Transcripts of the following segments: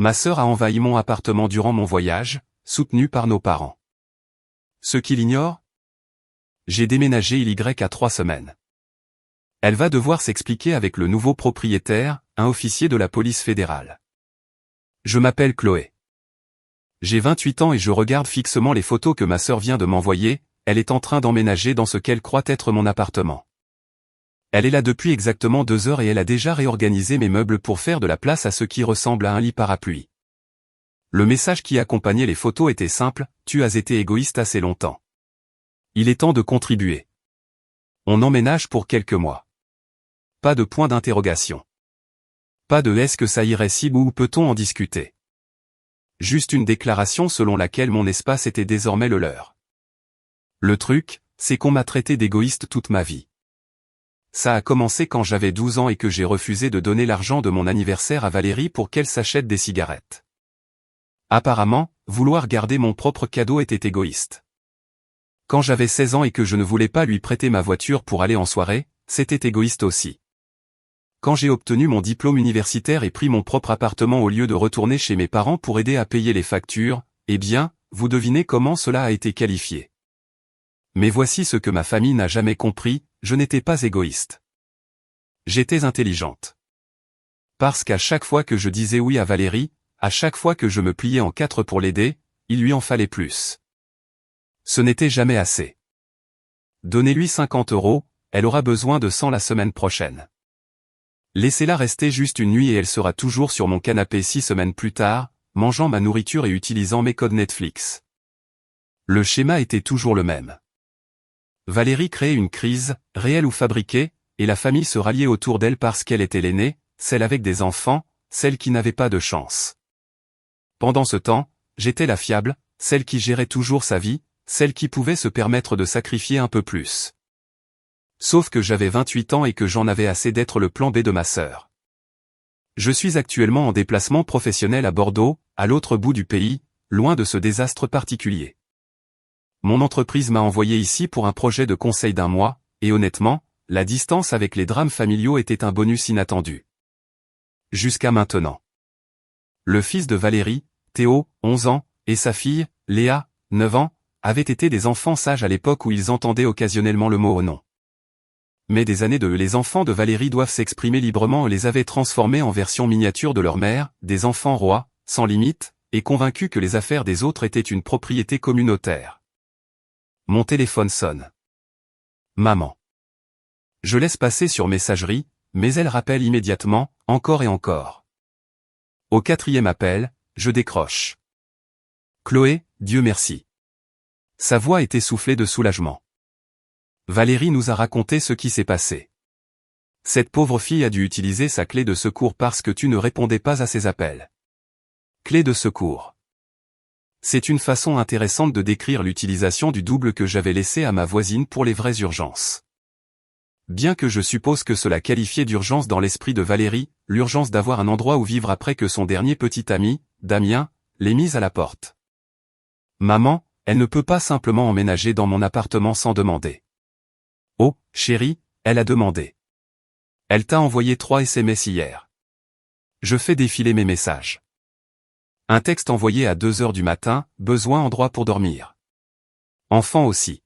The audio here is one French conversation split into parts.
Ma sœur a envahi mon appartement durant mon voyage, soutenue par nos parents. Ce qu'il ignore? J'ai déménagé il y a 3 semaines. Elle va devoir s'expliquer avec le nouveau propriétaire, un officier de la police fédérale. Je m'appelle Chloé. J'ai 28 ans et je regarde fixement les photos que ma sœur vient de m'envoyer. Elle est en train d'emménager dans ce qu'elle croit être mon appartement. Elle est là depuis exactement 2 heures et elle a déjà réorganisé mes meubles pour faire de la place à ce qui ressemble à un lit parapluie. Le message qui accompagnait les photos était simple: tu as été égoïste assez longtemps. Il est temps de contribuer. On emménage pour quelques mois. Pas de point d'interrogation. Pas de est-ce que ça irait si ou peut-on en discuter. Juste une déclaration selon laquelle mon espace était désormais le leur. Le truc, c'est qu'on m'a traité d'égoïste toute ma vie. Ça a commencé quand j'avais 12 ans et que j'ai refusé de donner l'argent de mon anniversaire à Valérie pour qu'elle s'achète des cigarettes. Apparemment, vouloir garder mon propre cadeau était égoïste. Quand j'avais 16 ans et que je ne voulais pas lui prêter ma voiture pour aller en soirée, c'était égoïste aussi. Quand j'ai obtenu mon diplôme universitaire et pris mon propre appartement au lieu de retourner chez mes parents pour aider à payer les factures, eh bien, vous devinez comment cela a été qualifié. Mais voici ce que ma famille n'a jamais compris: je n'étais pas égoïste. J'étais intelligente. Parce qu'à chaque fois que je disais oui à Valérie, à chaque fois que je me pliais en 4 pour l'aider, il lui en fallait plus. Ce n'était jamais assez. Donnez-lui 50 €, elle aura besoin de 100 la semaine prochaine. Laissez-la rester juste une nuit et elle sera toujours sur mon canapé 6 semaines plus tard, mangeant ma nourriture et utilisant mes codes Netflix. Le schéma était toujours le même. Valérie créait une crise, réelle ou fabriquée, et la famille se ralliait autour d'elle parce qu'elle était l'aînée, celle avec des enfants, celle qui n'avait pas de chance. Pendant ce temps, j'étais la fiable, celle qui gérait toujours sa vie, celle qui pouvait se permettre de sacrifier un peu plus. Sauf que j'avais 28 ans et que j'en avais assez d'être le plan B de ma sœur. Je suis actuellement en déplacement professionnel à Bordeaux, à l'autre bout du pays, loin de ce désastre particulier. Mon entreprise m'a envoyé ici pour un projet de conseil d'1 mois, et honnêtement, la distance avec les drames familiaux était un bonus inattendu. Jusqu'à maintenant. Le fils de Valérie, Théo, 11 ans, et sa fille, Léa, 9 ans, avaient été des enfants sages à l'époque où ils entendaient occasionnellement le mot « oh non ». Mais des années de les enfants de Valérie doivent s'exprimer librement les avaient transformés en version miniature de leur mère, des enfants rois, sans limite, et convaincus que les affaires des autres étaient une propriété communautaire. Mon téléphone sonne. Maman. Je laisse passer sur messagerie, mais elle rappelle immédiatement, encore et encore. Au 4e appel, je décroche. Chloé, Dieu merci. Sa voix est essoufflée de soulagement. Valérie nous a raconté ce qui s'est passé. Cette pauvre fille a dû utiliser sa clé de secours parce que tu ne répondais pas à ses appels. Clé de secours. C'est une façon intéressante de décrire l'utilisation du double que j'avais laissé à ma voisine pour les vraies urgences. Bien que je suppose que cela qualifiait d'urgence dans l'esprit de Valérie, l'urgence d'avoir un endroit où vivre après que son dernier petit ami, Damien, l'ait mise à la porte. Maman, elle ne peut pas simplement emménager dans mon appartement sans demander. Oh, chérie, elle a demandé. Elle t'a envoyé 3 SMS hier. Je fais défiler mes messages. Un texte envoyé à 2 heures du matin, besoin endroit pour dormir. Enfant aussi.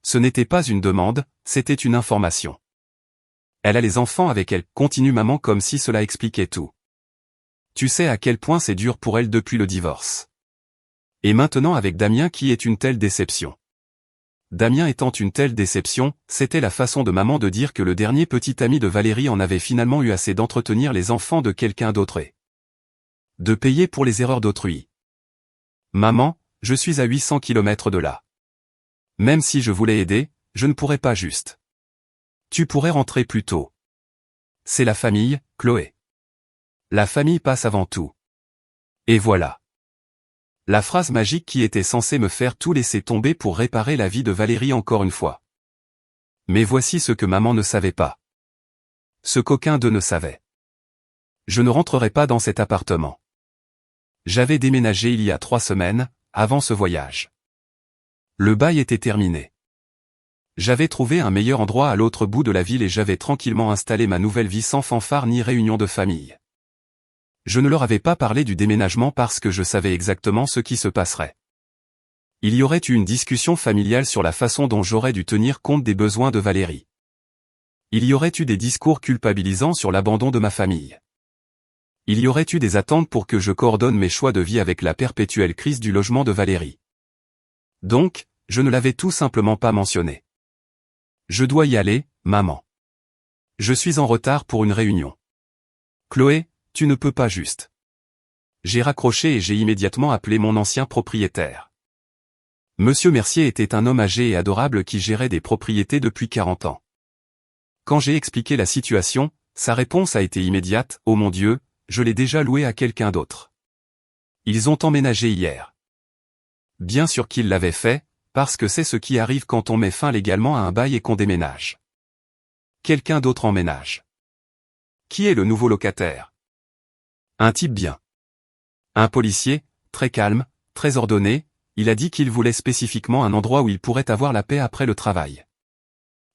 Ce n'était pas une demande, c'était une information. Elle a les enfants avec elle, continue maman comme si cela expliquait tout. Tu sais à quel point c'est dur pour elle depuis le divorce. Et maintenant avec Damien qui est une telle déception. Damien étant une telle déception, c'était la façon de maman de dire que le dernier petit ami de Valérie en avait finalement eu assez d'entretenir les enfants de quelqu'un d'autre et de payer pour les erreurs d'autrui. Maman, je suis à 800 km de là. Même si je voulais aider, je ne pourrais pas juste. Tu pourrais rentrer plus tôt. C'est la famille, Chloé. La famille passe avant tout. Et voilà. La phrase magique qui était censée me faire tout laisser tomber pour réparer la vie de Valérie encore une fois. Mais voici ce que maman ne savait pas. Ce qu'aucun d'eux ne savait. Je ne rentrerai pas dans cet appartement. J'avais déménagé il y a 3 semaines, avant ce voyage. Le bail était terminé. J'avais trouvé un meilleur endroit à l'autre bout de la ville et j'avais tranquillement installé ma nouvelle vie sans fanfare ni réunion de famille. Je ne leur avais pas parlé du déménagement parce que je savais exactement ce qui se passerait. Il y aurait eu une discussion familiale sur la façon dont j'aurais dû tenir compte des besoins de Valérie. Il y aurait eu des discours culpabilisants sur l'abandon de ma famille. Il y aurait eu des attentes pour que je coordonne mes choix de vie avec la perpétuelle crise du logement de Valérie. Donc, je ne l'avais tout simplement pas mentionné. Je dois y aller, maman. Je suis en retard pour une réunion. Chloé, tu ne peux pas juste. J'ai raccroché et j'ai immédiatement appelé mon ancien propriétaire. Monsieur Mercier était un homme âgé et adorable qui gérait des propriétés depuis 40 ans. Quand j'ai expliqué la situation, sa réponse a été immédiate, « Oh mon Dieu, je l'ai déjà loué à quelqu'un d'autre. Ils ont emménagé hier. » Bien sûr qu'il l'avait fait, parce que c'est ce qui arrive quand on met fin légalement à un bail et qu'on déménage. Quelqu'un d'autre emménage. Qui est le nouveau locataire? Un type bien. Un policier, très calme, très ordonné, il a dit qu'il voulait spécifiquement un endroit où il pourrait avoir la paix après le travail.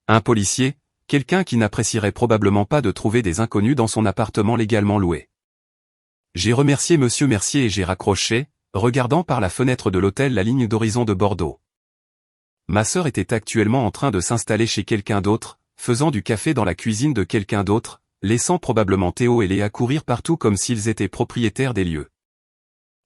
Un policier, quelqu'un qui n'apprécierait probablement pas de trouver des inconnus dans son appartement légalement loué. J'ai remercié Monsieur Mercier et j'ai raccroché, regardant par la fenêtre de l'hôtel la ligne d'horizon de Bordeaux. Ma sœur était actuellement en train de s'installer chez quelqu'un d'autre, faisant du café dans la cuisine de quelqu'un d'autre, laissant probablement Théo et Léa courir partout comme s'ils étaient propriétaires des lieux.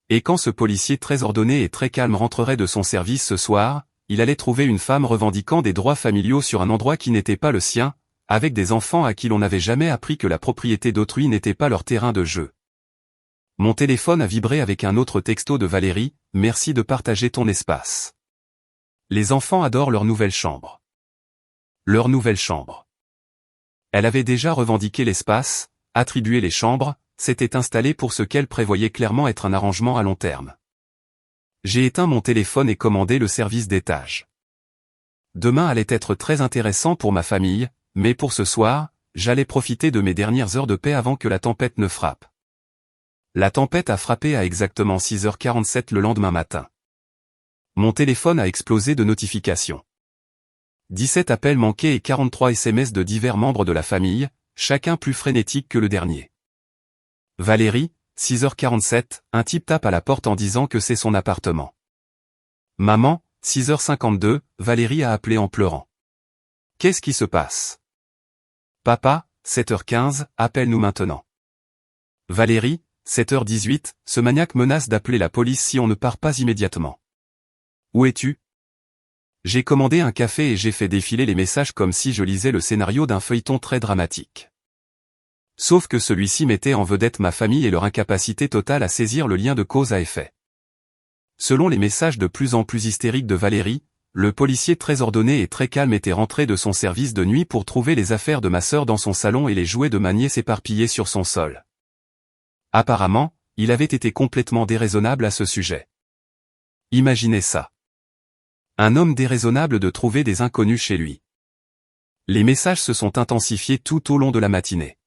Et quand ce policier très ordonné et très calme rentrerait de son service ce soir, il allait trouver une femme revendiquant des droits familiaux sur un endroit qui n'était pas le sien, avec des enfants à qui l'on n'avait jamais appris que la propriété d'autrui n'était pas leur terrain de jeu. Mon téléphone a vibré avec un autre texto de Valérie, « Merci de partager ton espace. Les enfants adorent leur nouvelle chambre. » Leur nouvelle chambre. Elle avait déjà revendiqué l'espace, attribué les chambres, s'était installée pour ce qu'elle prévoyait clairement être un arrangement à long terme. J'ai éteint mon téléphone et commandé le service d'étage. Demain allait être très intéressant pour ma famille, mais pour ce soir, j'allais profiter de mes dernières heures de paix avant que la tempête ne frappe. La tempête a frappé à exactement 6h47 le lendemain matin. Mon téléphone a explosé de notifications. 17 appels manqués et 43 SMS de divers membres de la famille, chacun plus frénétique que le dernier. Valérie, 6h47, un type tape à la porte en disant que c'est son appartement. Maman, 6h52, Valérie a appelé en pleurant. Qu'est-ce qui se passe? Papa, 7h15, appelle-nous maintenant. Valérie, 7h18, ce maniaque menace d'appeler la police si on ne part pas immédiatement. Où es-tu? J'ai commandé un café et j'ai fait défiler les messages comme si je lisais le scénario d'un feuilleton très dramatique. Sauf que celui-ci mettait en vedette ma famille et leur incapacité totale à saisir le lien de cause à effet. Selon les messages de plus en plus hystériques de Valérie, le policier très ordonné et très calme était rentré de son service de nuit pour trouver les affaires de ma sœur dans son salon et les jouets de ma nièce éparpillés sur son sol. Apparemment, il avait été complètement déraisonnable à ce sujet. Imaginez ça. Un homme déraisonnable de trouver des inconnus chez lui. Les messages se sont intensifiés tout au long de la matinée.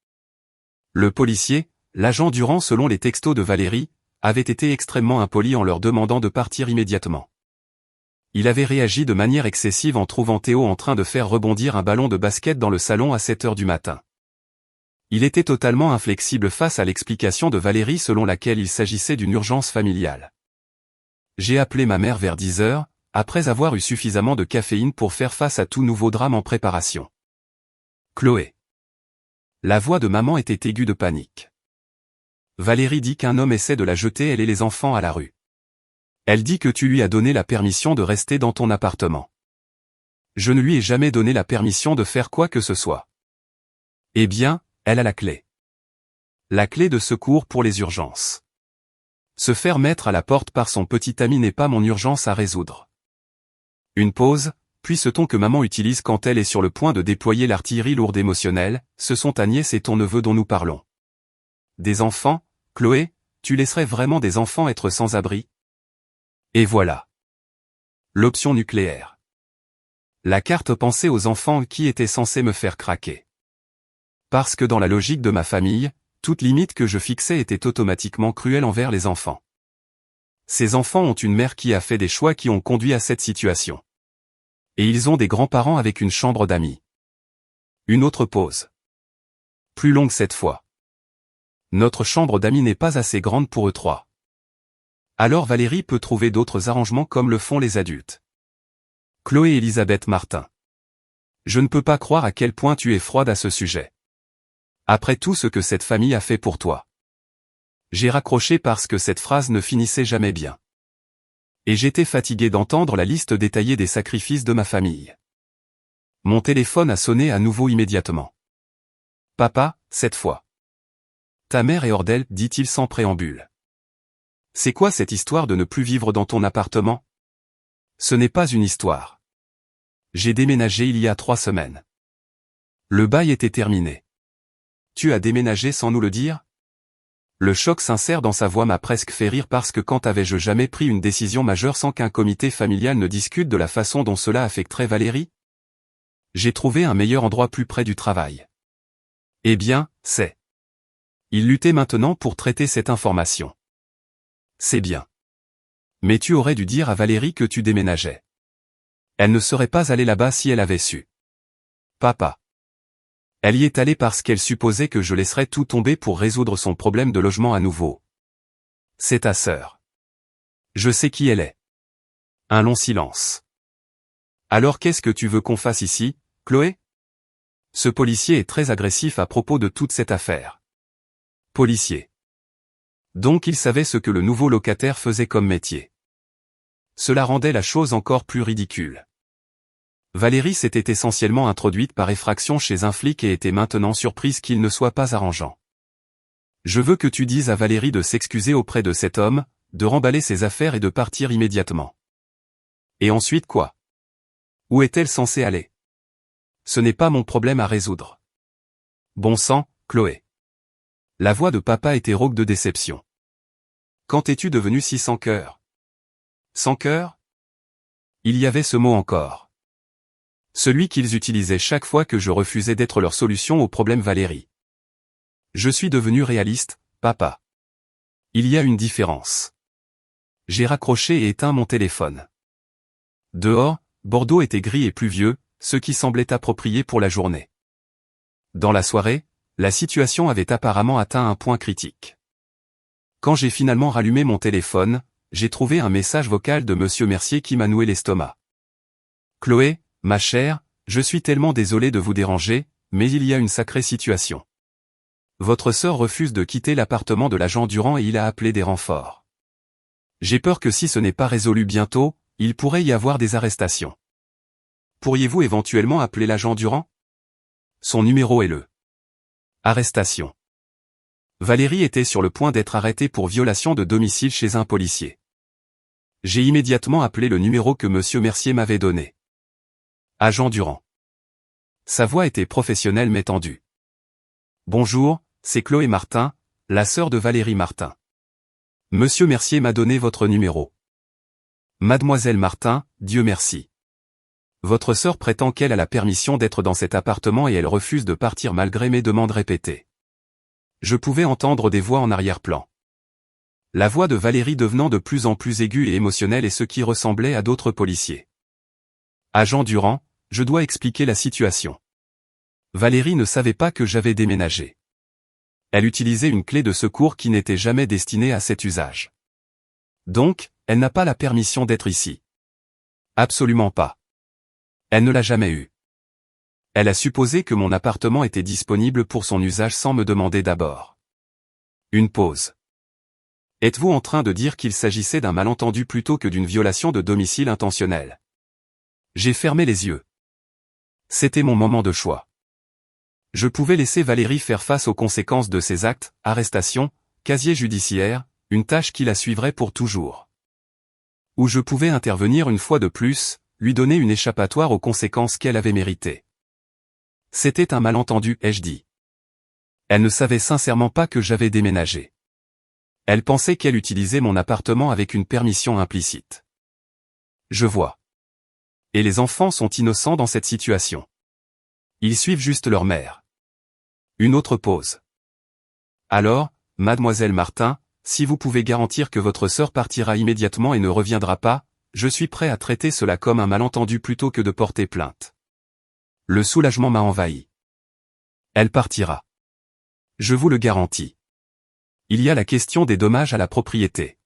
Le policier, l'agent Durand selon les textos de Valérie, avait été extrêmement impoli en leur demandant de partir immédiatement. Il avait réagi de manière excessive en trouvant Théo en train de faire rebondir un ballon de basket dans le salon à 7h du matin. Il était totalement inflexible face à l'explication de Valérie selon laquelle il s'agissait d'une urgence familiale. J'ai appelé ma mère vers 10h, après avoir eu suffisamment de caféine pour faire face à tout nouveau drame en préparation. Chloé. La voix de maman était aiguë de panique. Valérie dit qu'un homme essaie de la jeter elle et les enfants à la rue. Elle dit que tu lui as donné la permission de rester dans ton appartement. Je ne lui ai jamais donné la permission de faire quoi que ce soit. Eh bien, elle a la clé. La clé de secours pour les urgences. Se faire mettre à la porte par son petit ami n'est pas mon urgence à résoudre. Une pause, puis ce ton que maman utilise quand elle est sur le point de déployer l'artillerie lourde émotionnelle, ce sont ta nièce et ton neveu dont nous parlons. Des enfants, Chloé, tu laisserais vraiment des enfants être sans abri? Et voilà. L'option nucléaire. La carte pensée aux enfants qui était censée me faire craquer. Parce que dans la logique de ma famille, toute limite que je fixais était automatiquement cruelle envers les enfants. Ces enfants ont une mère qui a fait des choix qui ont conduit à cette situation. Et ils ont des grands-parents avec une chambre d'amis. Une autre pause. Plus longue cette fois. Notre chambre d'amis n'est pas assez grande pour eux trois. Alors Valérie peut trouver d'autres arrangements comme le font les adultes. Chloé Elisabeth Martin. Je ne peux pas croire à quel point tu es froide à ce sujet. Après tout ce que cette famille a fait pour toi. J'ai raccroché parce que cette phrase ne finissait jamais bien. Et j'étais fatigué d'entendre la liste détaillée des sacrifices de ma famille. Mon téléphone a sonné à nouveau immédiatement. Papa, cette fois. Ta mère est hors d'elle, dit-il sans préambule. C'est quoi cette histoire de ne plus vivre dans ton appartement? Ce n'est pas une histoire. J'ai déménagé il y a 3 semaines. Le bail était terminé. Tu as déménagé sans nous le dire? Le choc sincère dans sa voix m'a presque fait rire parce que quand avais-je jamais pris une décision majeure sans qu'un comité familial ne discute de la façon dont cela affecterait Valérie? J'ai trouvé un meilleur endroit plus près du travail. Eh bien, c'est. Il luttait maintenant pour traiter cette information. C'est bien. Mais tu aurais dû dire à Valérie que tu déménageais. Elle ne serait pas allée là-bas si elle avait su. Papa. Elle y est allée parce qu'elle supposait que je laisserais tout tomber pour résoudre son problème de logement à nouveau. C'est ta sœur. Je sais qui elle est. Un long silence. Alors qu'est-ce que tu veux qu'on fasse ici, Chloé? Ce policier est très agressif à propos de toute cette affaire. Policier. Donc il savait ce que le nouveau locataire faisait comme métier. Cela rendait la chose encore plus ridicule. Valérie s'était essentiellement introduite par effraction chez un flic et était maintenant surprise qu'il ne soit pas arrangeant. Je veux que tu dises à Valérie de s'excuser auprès de cet homme, de remballer ses affaires et de partir immédiatement. Et ensuite quoi? Où est-elle censée aller? Ce n'est pas mon problème à résoudre. Bon sang, Chloé. La voix de papa était rauque de déception. Quand es-tu devenu si sans cœur? Sans cœur? Il y avait ce mot encore. Celui qu'ils utilisaient chaque fois que je refusais d'être leur solution au problème Valérie. Je suis devenu réaliste, papa. Il y a une différence. J'ai raccroché et éteint mon téléphone. Dehors, Bordeaux était gris et pluvieux, ce qui semblait approprié pour la journée. Dans la soirée, la situation avait apparemment atteint un point critique. Quand j'ai finalement rallumé mon téléphone, j'ai trouvé un message vocal de Monsieur Mercier qui m'a noué l'estomac. Chloé, ma chère, je suis tellement désolé de vous déranger, mais il y a une sacrée situation. Votre sœur refuse de quitter l'appartement de l'agent Durand et il a appelé des renforts. J'ai peur que si ce n'est pas résolu bientôt, il pourrait y avoir des arrestations. Pourriez-vous éventuellement appeler l'agent Durand? Son numéro est le. Arrestation. Valérie était sur le point d'être arrêtée pour violation de domicile chez un policier. J'ai immédiatement appelé le numéro que Monsieur Mercier m'avait donné. Agent Durand. Sa voix était professionnelle mais tendue. Bonjour, c'est Chloé Martin, la sœur de Valérie Martin. Monsieur Mercier m'a donné votre numéro. Mademoiselle Martin, Dieu merci. Votre sœur prétend qu'elle a la permission d'être dans cet appartement et elle refuse de partir malgré mes demandes répétées. Je pouvais entendre des voix en arrière-plan. La voix de Valérie devenant de plus en plus aiguë et émotionnelle et ce qui ressemblait à d'autres policiers. Agent Durand, je dois expliquer la situation. Valérie ne savait pas que j'avais déménagé. Elle utilisait une clé de secours qui n'était jamais destinée à cet usage. Donc, elle n'a pas la permission d'être ici. Absolument pas. Elle ne l'a jamais eue. Elle a supposé que mon appartement était disponible pour son usage sans me demander d'abord. Une pause. Êtes-vous en train de dire qu'il s'agissait d'un malentendu plutôt que d'une violation de domicile intentionnelle? J'ai fermé les yeux. C'était mon moment de choix. Je pouvais laisser Valérie faire face aux conséquences de ses actes, arrestation, casier judiciaire, une tâche qui la suivrait pour toujours. Ou je pouvais intervenir une fois de plus, lui donner une échappatoire aux conséquences qu'elle avait méritées. C'était un malentendu, ai-je dit. Elle ne savait sincèrement pas que j'avais déménagé. Elle pensait qu'elle utilisait mon appartement avec une permission implicite. Je vois. Et les enfants sont innocents dans cette situation. Ils suivent juste leur mère. Une autre pause. Alors, mademoiselle Martin, si vous pouvez garantir que votre sœur partira immédiatement et ne reviendra pas, je suis prêt à traiter cela comme un malentendu plutôt que de porter plainte. Le soulagement m'a envahi. Elle partira. Je vous le garantis. Il y a la question des dommages à la propriété.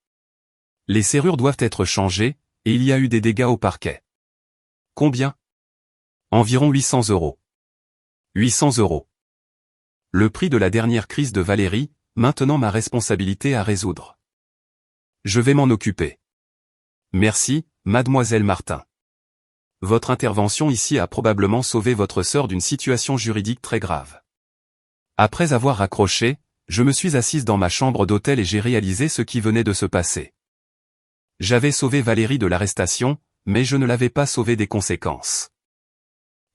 Les serrures doivent être changées, et il y a eu des dégâts au parquet. Combien? Environ 800 €. 800 €. Le prix de la dernière crise de Valérie, maintenant ma responsabilité à résoudre. Je vais m'en occuper. Merci, mademoiselle Martin. Votre intervention ici a probablement sauvé votre sœur d'une situation juridique très grave. Après avoir raccroché, je me suis assise dans ma chambre d'hôtel et j'ai réalisé ce qui venait de se passer. J'avais sauvé Valérie de l'arrestation, mais je ne l'avais pas sauvée des conséquences.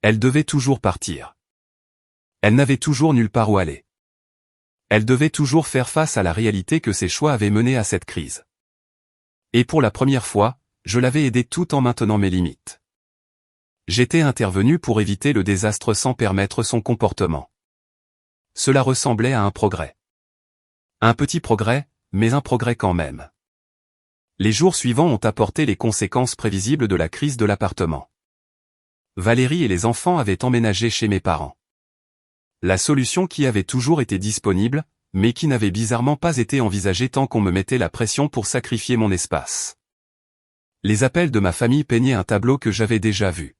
Elle devait toujours partir. Elle n'avait toujours nulle part où aller. Elle devait toujours faire face à la réalité que ses choix avaient mené à cette crise. Et pour la première fois, je l'avais aidée tout en maintenant mes limites. J'étais intervenu pour éviter le désastre sans permettre son comportement. Cela ressemblait à un progrès. Un petit progrès, mais un progrès quand même. Les jours suivants ont apporté les conséquences prévisibles de la crise de l'appartement. Valérie et les enfants avaient emménagé chez mes parents. La solution qui avait toujours été disponible, mais qui n'avait bizarrement pas été envisagée tant qu'on me mettait la pression pour sacrifier mon espace. Les appels de ma famille peignaient un tableau que j'avais déjà vu.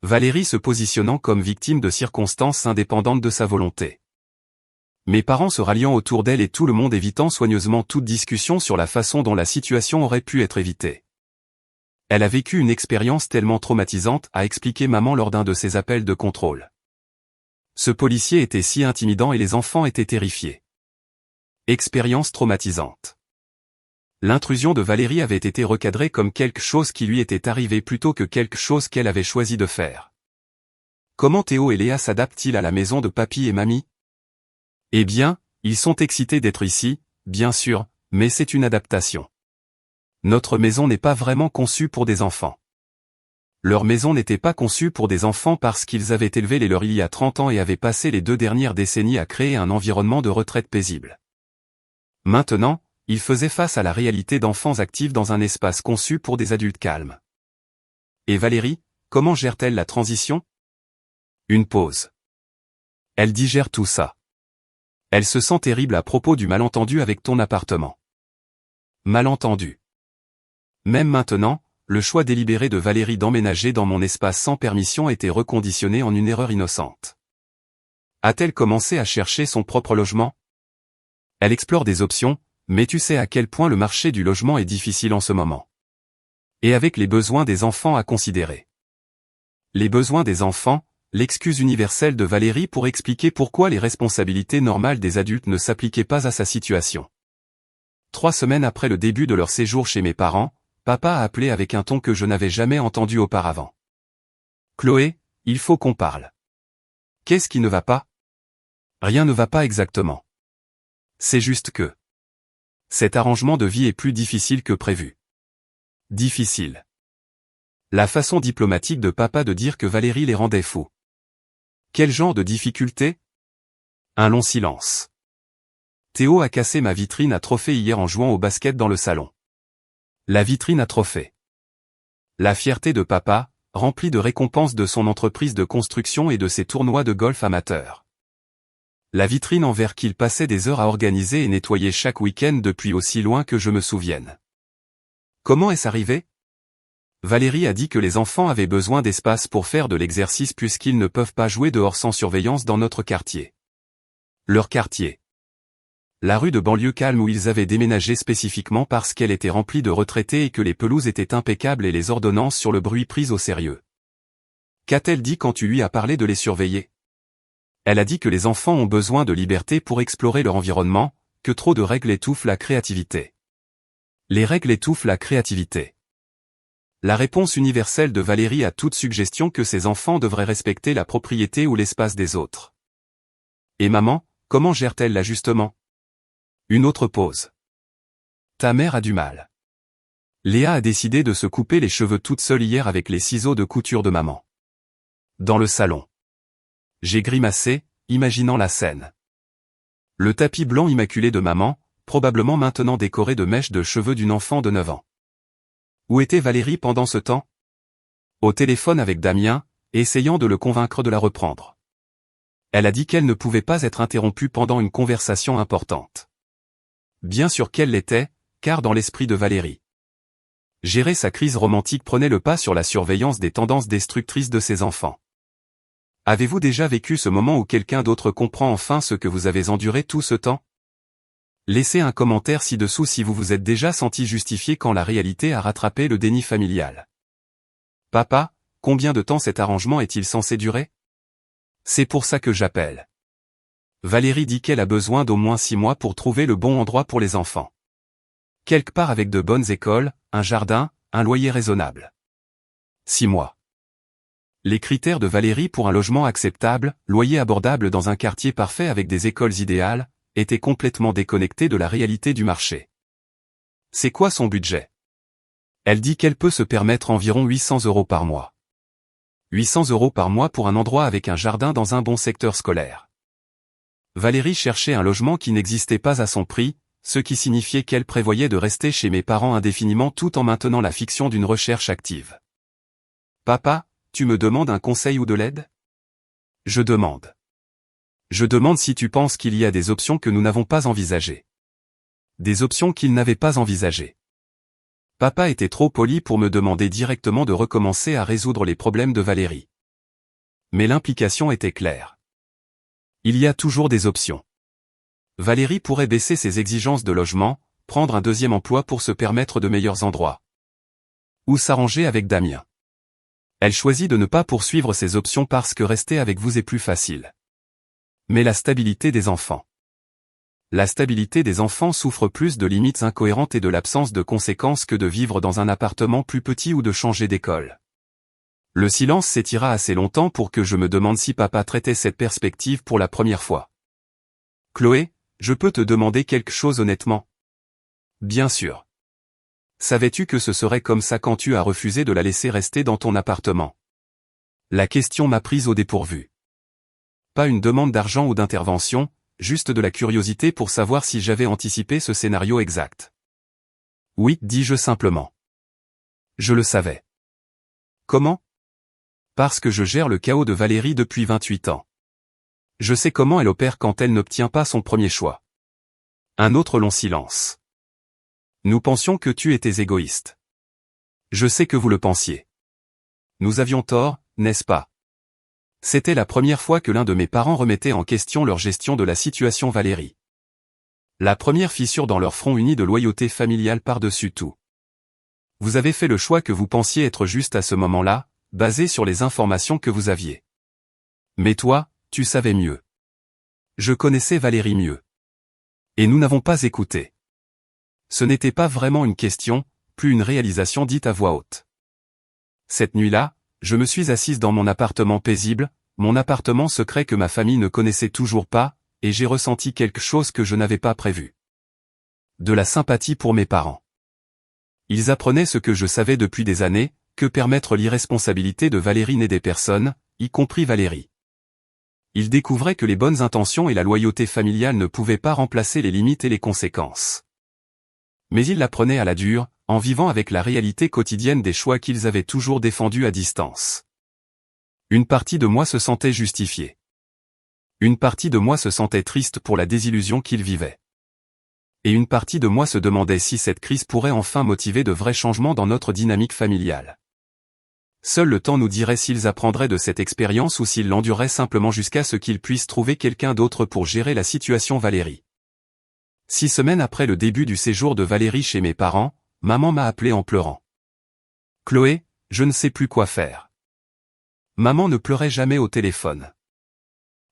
Valérie se positionnant comme victime de circonstances indépendantes de sa volonté. Mes parents se ralliant autour d'elle et tout le monde évitant soigneusement toute discussion sur la façon dont la situation aurait pu être évitée. Elle a vécu une expérience tellement traumatisante, a expliqué maman lors d'un de ses appels de contrôle. Ce policier était si intimidant et les enfants étaient terrifiés. Expérience traumatisante. L'intrusion de Valérie avait été recadrée comme quelque chose qui lui était arrivé plutôt que quelque chose qu'elle avait choisi de faire. Comment Théo et Léa s'adaptent-ils à la maison de papy et mamie? Eh bien, ils sont excités d'être ici, bien sûr, mais c'est une adaptation. Notre maison n'est pas vraiment conçue pour des enfants. Leur maison n'était pas conçue pour des enfants parce qu'ils avaient élevé les leurs il y a 30 ans et avaient passé les 2 dernières décennies à créer un environnement de retraite paisible. Maintenant, ils faisaient face à la réalité d'enfants actifs dans un espace conçu pour des adultes calmes. Et Valérie, comment gère-t-elle la transition? Une pause. Elle digère tout ça. Elle se sent terrible à propos du malentendu avec ton appartement. Malentendu. Même maintenant, le choix délibéré de Valérie d'emménager dans mon espace sans permission était reconditionné en une erreur innocente. A-t-elle commencé à chercher son propre logement? Elle explore des options, mais tu sais à quel point le marché du logement est difficile en ce moment. Et avec les besoins des enfants à considérer. Les besoins des enfants, l'excuse universelle de Valérie pour expliquer pourquoi les responsabilités normales des adultes ne s'appliquaient pas à sa situation. 3 semaines après le début de leur séjour chez mes parents, papa a appelé avec un ton que je n'avais jamais entendu auparavant. Chloé, il faut qu'on parle. Qu'est-ce qui ne va pas? Rien ne va pas exactement. C'est juste que cet arrangement de vie est plus difficile que prévu. Difficile. La façon diplomatique de papa de dire que Valérie les rendait fous. Quel genre de difficulté? Un long silence. Théo a cassé ma vitrine à trophées hier en jouant au basket dans le salon. La vitrine à trophées. La fierté de papa, remplie de récompenses de son entreprise de construction et de ses tournois de golf amateurs. La vitrine en verre qu'il passait des heures à organiser et nettoyer chaque week-end depuis aussi loin que je me souvienne. Comment est-ce arrivé? Valérie a dit que les enfants avaient besoin d'espace pour faire de l'exercice puisqu'ils ne peuvent pas jouer dehors sans surveillance dans notre quartier. Leur quartier. La rue de banlieue calme où ils avaient déménagé spécifiquement parce qu'elle était remplie de retraités et que les pelouses étaient impeccables et les ordonnances sur le bruit prises au sérieux. Qu'a-t-elle dit quand tu lui as parlé de les surveiller? Elle a dit que les enfants ont besoin de liberté pour explorer leur environnement, que trop de règles étouffent la créativité. Les règles étouffent la créativité. La réponse universelle de Valérie à toute suggestion que ses enfants devraient respecter la propriété ou l'espace des autres. Et maman, comment gère-t-elle l'ajustement? Une autre pause. Ta mère a du mal. Léa a décidé de se couper les cheveux toute seule hier avec les ciseaux de couture de maman. Dans le salon. J'ai grimacé, imaginant la scène. Le tapis blanc immaculé de maman, probablement maintenant décoré de mèches de cheveux d'une enfant de 9 ans. Où était Valérie pendant ce temps? Au téléphone avec Damien, essayant de le convaincre de la reprendre. Elle a dit qu'elle ne pouvait pas être interrompue pendant une conversation importante. Bien sûr qu'elle l'était, car dans l'esprit de Valérie, gérer sa crise romantique prenait le pas sur la surveillance des tendances destructrices de ses enfants. Avez-vous déjà vécu ce moment où quelqu'un d'autre comprend enfin ce que vous avez enduré tout ce temps? Laissez un commentaire ci-dessous si vous vous êtes déjà senti justifié quand la réalité a rattrapé le déni familial. Papa, combien de temps cet arrangement est-il censé durer? C'est pour ça que j'appelle. Valérie dit qu'elle a besoin d'au moins 6 mois pour trouver le bon endroit pour les enfants. Quelque part avec de bonnes écoles, un jardin, un loyer raisonnable. 6 mois. Les critères de Valérie pour un logement acceptable, loyer abordable dans un quartier parfait avec des écoles idéales, étaient complètement déconnectés de la réalité du marché. C'est quoi son budget? Elle dit qu'elle peut se permettre environ 800 € par mois. 800 € par mois pour un endroit avec un jardin dans un bon secteur scolaire. Valérie cherchait un logement qui n'existait pas à son prix, ce qui signifiait qu'elle prévoyait de rester chez mes parents indéfiniment tout en maintenant la fiction d'une recherche active. Papa, tu me demandes un conseil ou de l'aide? Je demande. Je demande si tu penses qu'il y a des options que nous n'avons pas envisagées. Des options qu'il n'avait pas envisagées. Papa était trop poli pour me demander directement de recommencer à résoudre les problèmes de Valérie. Mais l'implication était claire. Il y a toujours des options. Valérie pourrait baisser ses exigences de logement, prendre un deuxième emploi pour se permettre de meilleurs endroits. Ou s'arranger avec Damien. Elle choisit de ne pas poursuivre ses options parce que rester avec vous est plus facile. Mais la stabilité des enfants. La stabilité des enfants souffre plus de limites incohérentes et de l'absence de conséquences que de vivre dans un appartement plus petit ou de changer d'école. Le silence s'étira assez longtemps pour que je me demande si papa traitait cette perspective pour la première fois. Chloé, je peux te demander quelque chose honnêtement? Bien sûr. Savais-tu que ce serait comme ça quand tu as refusé de la laisser rester dans ton appartement? La question m'a prise au dépourvu. Pas une demande d'argent ou d'intervention, juste de la curiosité pour savoir si j'avais anticipé ce scénario exact. Oui, dis-je simplement. Je le savais. Comment? Parce que je gère le chaos de Valérie depuis 28 ans. Je sais comment elle opère quand elle n'obtient pas son premier choix. Un autre long silence. Nous pensions que tu étais égoïste. Je sais que vous le pensiez. Nous avions tort, n'est-ce pas? C'était la première fois que l'un de mes parents remettait en question leur gestion de la situation Valérie. La première fissure dans leur front uni de loyauté familiale par-dessus tout. Vous avez fait le choix que vous pensiez être juste à ce moment-là, basé sur les informations que vous aviez. Mais toi, tu savais mieux. Je connaissais Valérie mieux. Et nous n'avons pas écouté. Ce n'était pas vraiment une question, plus une réalisation dite à voix haute. Cette nuit-là, je me suis assise dans mon appartement paisible, mon appartement secret que ma famille ne connaissait toujours pas, et j'ai ressenti quelque chose que je n'avais pas prévu. De la sympathie pour mes parents. Ils apprenaient ce que je savais depuis des années, que permettre l'irresponsabilité de Valérie n'aidait personne, y compris Valérie. Ils découvraient que les bonnes intentions et la loyauté familiale ne pouvaient pas remplacer les limites et les conséquences. Mais ils l'apprenaient à la dure, en vivant avec la réalité quotidienne des choix qu'ils avaient toujours défendus à distance. Une partie de moi se sentait justifiée. Une partie de moi se sentait triste pour la désillusion qu'ils vivaient. Et une partie de moi se demandait si cette crise pourrait enfin motiver de vrais changements dans notre dynamique familiale. Seul le temps nous dirait s'ils apprendraient de cette expérience ou s'ils l'endureraient simplement jusqu'à ce qu'ils puissent trouver quelqu'un d'autre pour gérer la situation Valérie. 6 semaines après le début du séjour de Valérie chez mes parents, maman m'a appelé en pleurant. Chloé, je ne sais plus quoi faire. Maman ne pleurait jamais au téléphone.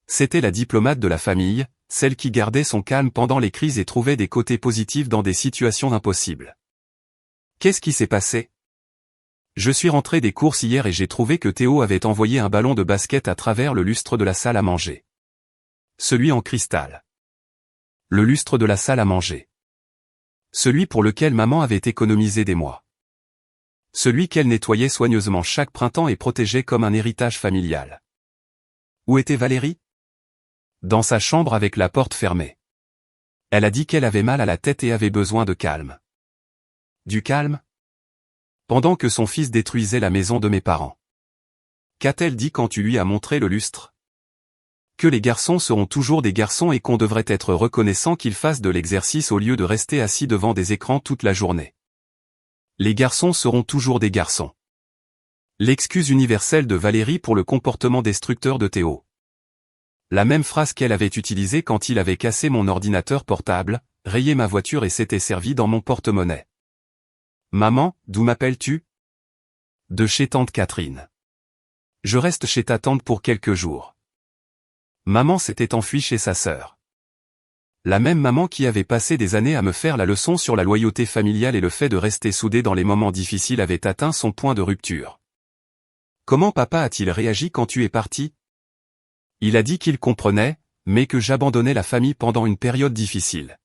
C'était la diplomate de la famille, celle qui gardait son calme pendant les crises et trouvait des côtés positifs dans des situations impossibles. Qu'est-ce qui s'est passé? Je suis rentré des courses hier et j'ai trouvé que Théo avait envoyé un ballon de basket à travers le lustre de la salle à manger. Celui en cristal. Le lustre de la salle à manger. Celui pour lequel maman avait économisé des mois. Celui qu'elle nettoyait soigneusement chaque printemps et protégeait comme un héritage familial. Où était Valérie? Dans sa chambre avec la porte fermée. Elle a dit qu'elle avait mal à la tête et avait besoin de calme. Du calme? Pendant que son fils détruisait la maison de mes parents. Qu'a-t-elle dit quand tu lui as montré le lustre? que les garçons seront toujours des garçons et qu'on devrait être reconnaissant qu'ils fassent de l'exercice au lieu de rester assis devant des écrans toute la journée. Les garçons seront toujours des garçons. L'excuse universelle de Valérie pour le comportement destructeur de Théo. La même phrase qu'elle avait utilisée quand il avait cassé mon ordinateur portable, rayé ma voiture et s'était servi dans mon porte-monnaie. Maman, d'où m'appelles-tu? De chez tante Catherine. Je reste chez ta tante pour quelques jours. Maman s'était enfuie chez sa sœur. La même maman qui avait passé des années à me faire la leçon sur la loyauté familiale et le fait de rester soudé dans les moments difficiles avait atteint son point de rupture. Comment papa a-t-il réagi quand tu es parti? Il a dit qu'il comprenait, mais que j'abandonnais la famille pendant une période difficile.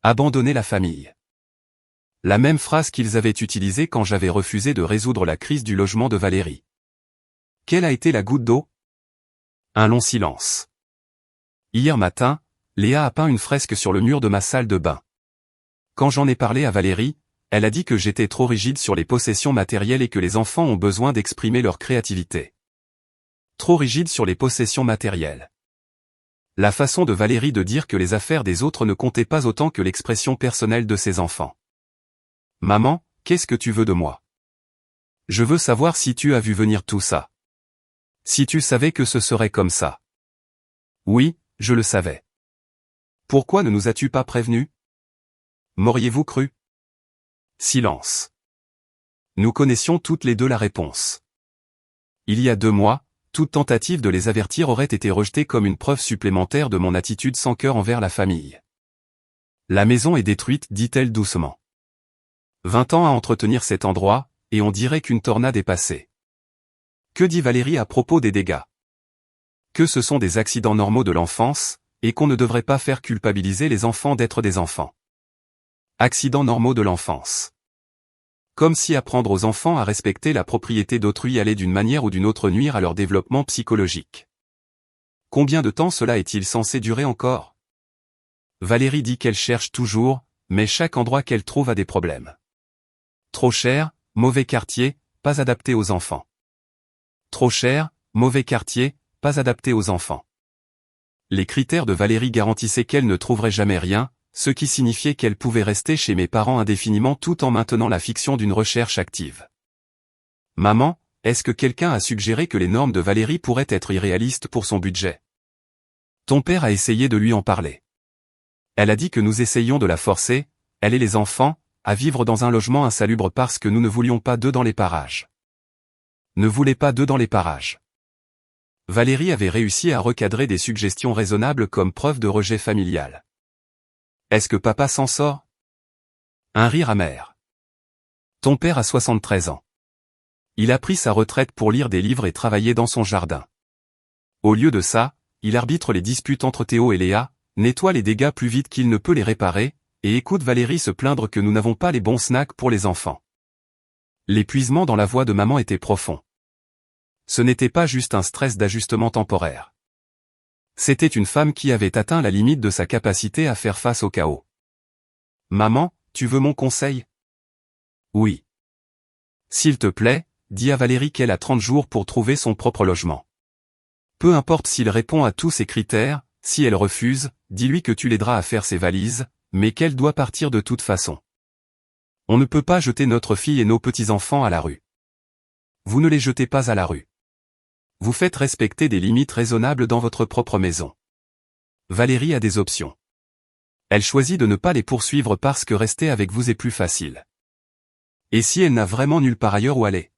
Abandonner la famille. La même phrase qu'ils avaient utilisée quand j'avais refusé de résoudre la crise du logement de Valérie. Quelle a été la goutte d'eau? Un long silence. Hier matin, Léa a peint une fresque sur le mur de ma salle de bain. Quand j'en ai parlé à Valérie, elle a dit que j'étais trop rigide sur les possessions matérielles et que les enfants ont besoin d'exprimer leur créativité. Trop rigide sur les possessions matérielles. La façon de Valérie de dire que les affaires des autres ne comptaient pas autant que l'expression personnelle de ses enfants. Maman, qu'est-ce que tu veux de moi? Je veux savoir si tu as vu venir tout ça. Si tu savais que ce serait comme ça. Oui, je le savais. Pourquoi ne nous as-tu pas prévenus? M'auriez-vous cru? Silence. Nous connaissions toutes les deux la réponse. Il y a 2 mois, toute tentative de les avertir aurait été rejetée comme une preuve supplémentaire de mon attitude sans cœur envers la famille. La maison est détruite, dit-elle doucement. 20 ans à entretenir cet endroit, et on dirait qu'une tornade est passée. Que dit Valérie à propos des dégâts? Que ce sont des accidents normaux de l'enfance, et qu'on ne devrait pas faire culpabiliser les enfants d'être des enfants. Accidents normaux de l'enfance. Comme si apprendre aux enfants à respecter la propriété d'autrui allait d'une manière ou d'une autre nuire à leur développement psychologique. Combien de temps cela est-il censé durer encore? Valérie dit qu'elle cherche toujours, mais chaque endroit qu'elle trouve a des problèmes. Trop cher, mauvais quartier, pas adapté aux enfants. Trop cher, mauvais quartier, pas adapté aux enfants. Les critères de Valérie garantissaient qu'elle ne trouverait jamais rien, ce qui signifiait qu'elle pouvait rester chez mes parents indéfiniment tout en maintenant la fiction d'une recherche active. Maman, est-ce que quelqu'un a suggéré que les normes de Valérie pourraient être irréalistes pour son budget? Ton père a essayé de lui en parler. Elle a dit que nous essayions de la forcer, elle et les enfants, à vivre dans un logement insalubre parce que nous ne voulions pas d'eux dans les parages. Ne voulait pas d'eux dans les parages. Valérie avait réussi à recadrer des suggestions raisonnables comme preuve de rejet familial. Est-ce que papa s'en sort? Un rire amer. Ton père a 73 ans. Il a pris sa retraite pour lire des livres et travailler dans son jardin. Au lieu de ça, il arbitre les disputes entre Théo et Léa, nettoie les dégâts plus vite qu'il ne peut les réparer, et écoute Valérie se plaindre que nous n'avons pas les bons snacks pour les enfants. L'épuisement dans la voix de maman était profond. Ce n'était pas juste un stress d'ajustement temporaire. C'était une femme qui avait atteint la limite de sa capacité à faire face au chaos. Maman, tu veux mon conseil? Oui. S'il te plaît, dis à Valérie qu'elle a 30 jours pour trouver son propre logement. Peu importe s'il répond à tous ces critères, si elle refuse, dis-lui que tu l'aideras à faire ses valises, mais qu'elle doit partir de toute façon. On ne peut pas jeter notre fille et nos petits-enfants à la rue. Vous ne les jetez pas à la rue. Vous faites respecter des limites raisonnables dans votre propre maison. Valérie a des options. Elle choisit de ne pas les poursuivre parce que rester avec vous est plus facile. Et si elle n'a vraiment nulle part ailleurs où aller?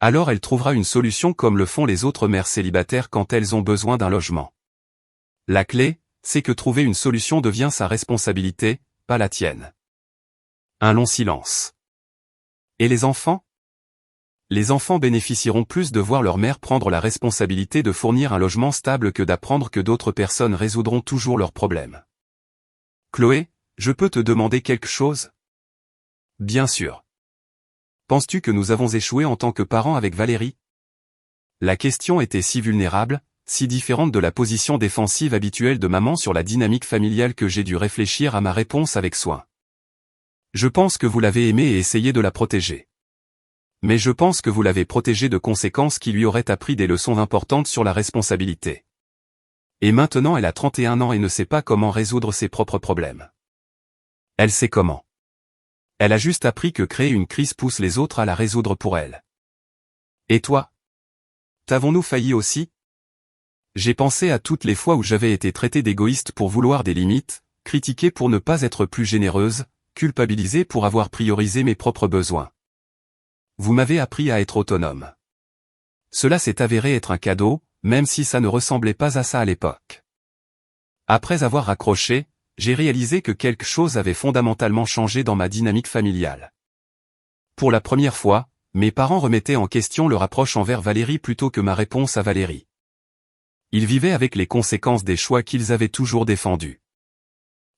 Alors elle trouvera une solution comme le font les autres mères célibataires quand elles ont besoin d'un logement. La clé, c'est que trouver une solution devient sa responsabilité, pas la tienne. Un long silence. Et les enfants? Les enfants bénéficieront plus de voir leur mère prendre la responsabilité de fournir un logement stable que d'apprendre que d'autres personnes résoudront toujours leurs problèmes. Chloé, je peux te demander quelque chose? Bien sûr. Penses-tu que nous avons échoué en tant que parents avec Valérie? La question était si vulnérable, si différente de la position défensive habituelle de maman sur la dynamique familiale que j'ai dû réfléchir à ma réponse avec soin. Je pense que vous l'avez aimée et essayé de la protéger. Mais je pense que vous l'avez protégée de conséquences qui lui auraient appris des leçons importantes sur la responsabilité. Et maintenant elle a 31 ans et ne sait pas comment résoudre ses propres problèmes. Elle sait comment. Elle a juste appris que créer une crise pousse les autres à la résoudre pour elle. Et toi? T'avons-nous failli aussi? J'ai pensé à toutes les fois où j'avais été traité d'égoïste pour vouloir des limites, critiqué pour ne pas être plus généreuse, culpabilisé pour avoir priorisé mes propres besoins. Vous m'avez appris à être autonome. Cela s'est avéré être un cadeau, même si ça ne ressemblait pas à ça à l'époque. Après avoir raccroché, j'ai réalisé que quelque chose avait fondamentalement changé dans ma dynamique familiale. Pour la première fois, mes parents remettaient en question leur approche envers Valérie plutôt que ma réponse à Valérie. Ils vivaient avec les conséquences des choix qu'ils avaient toujours défendus.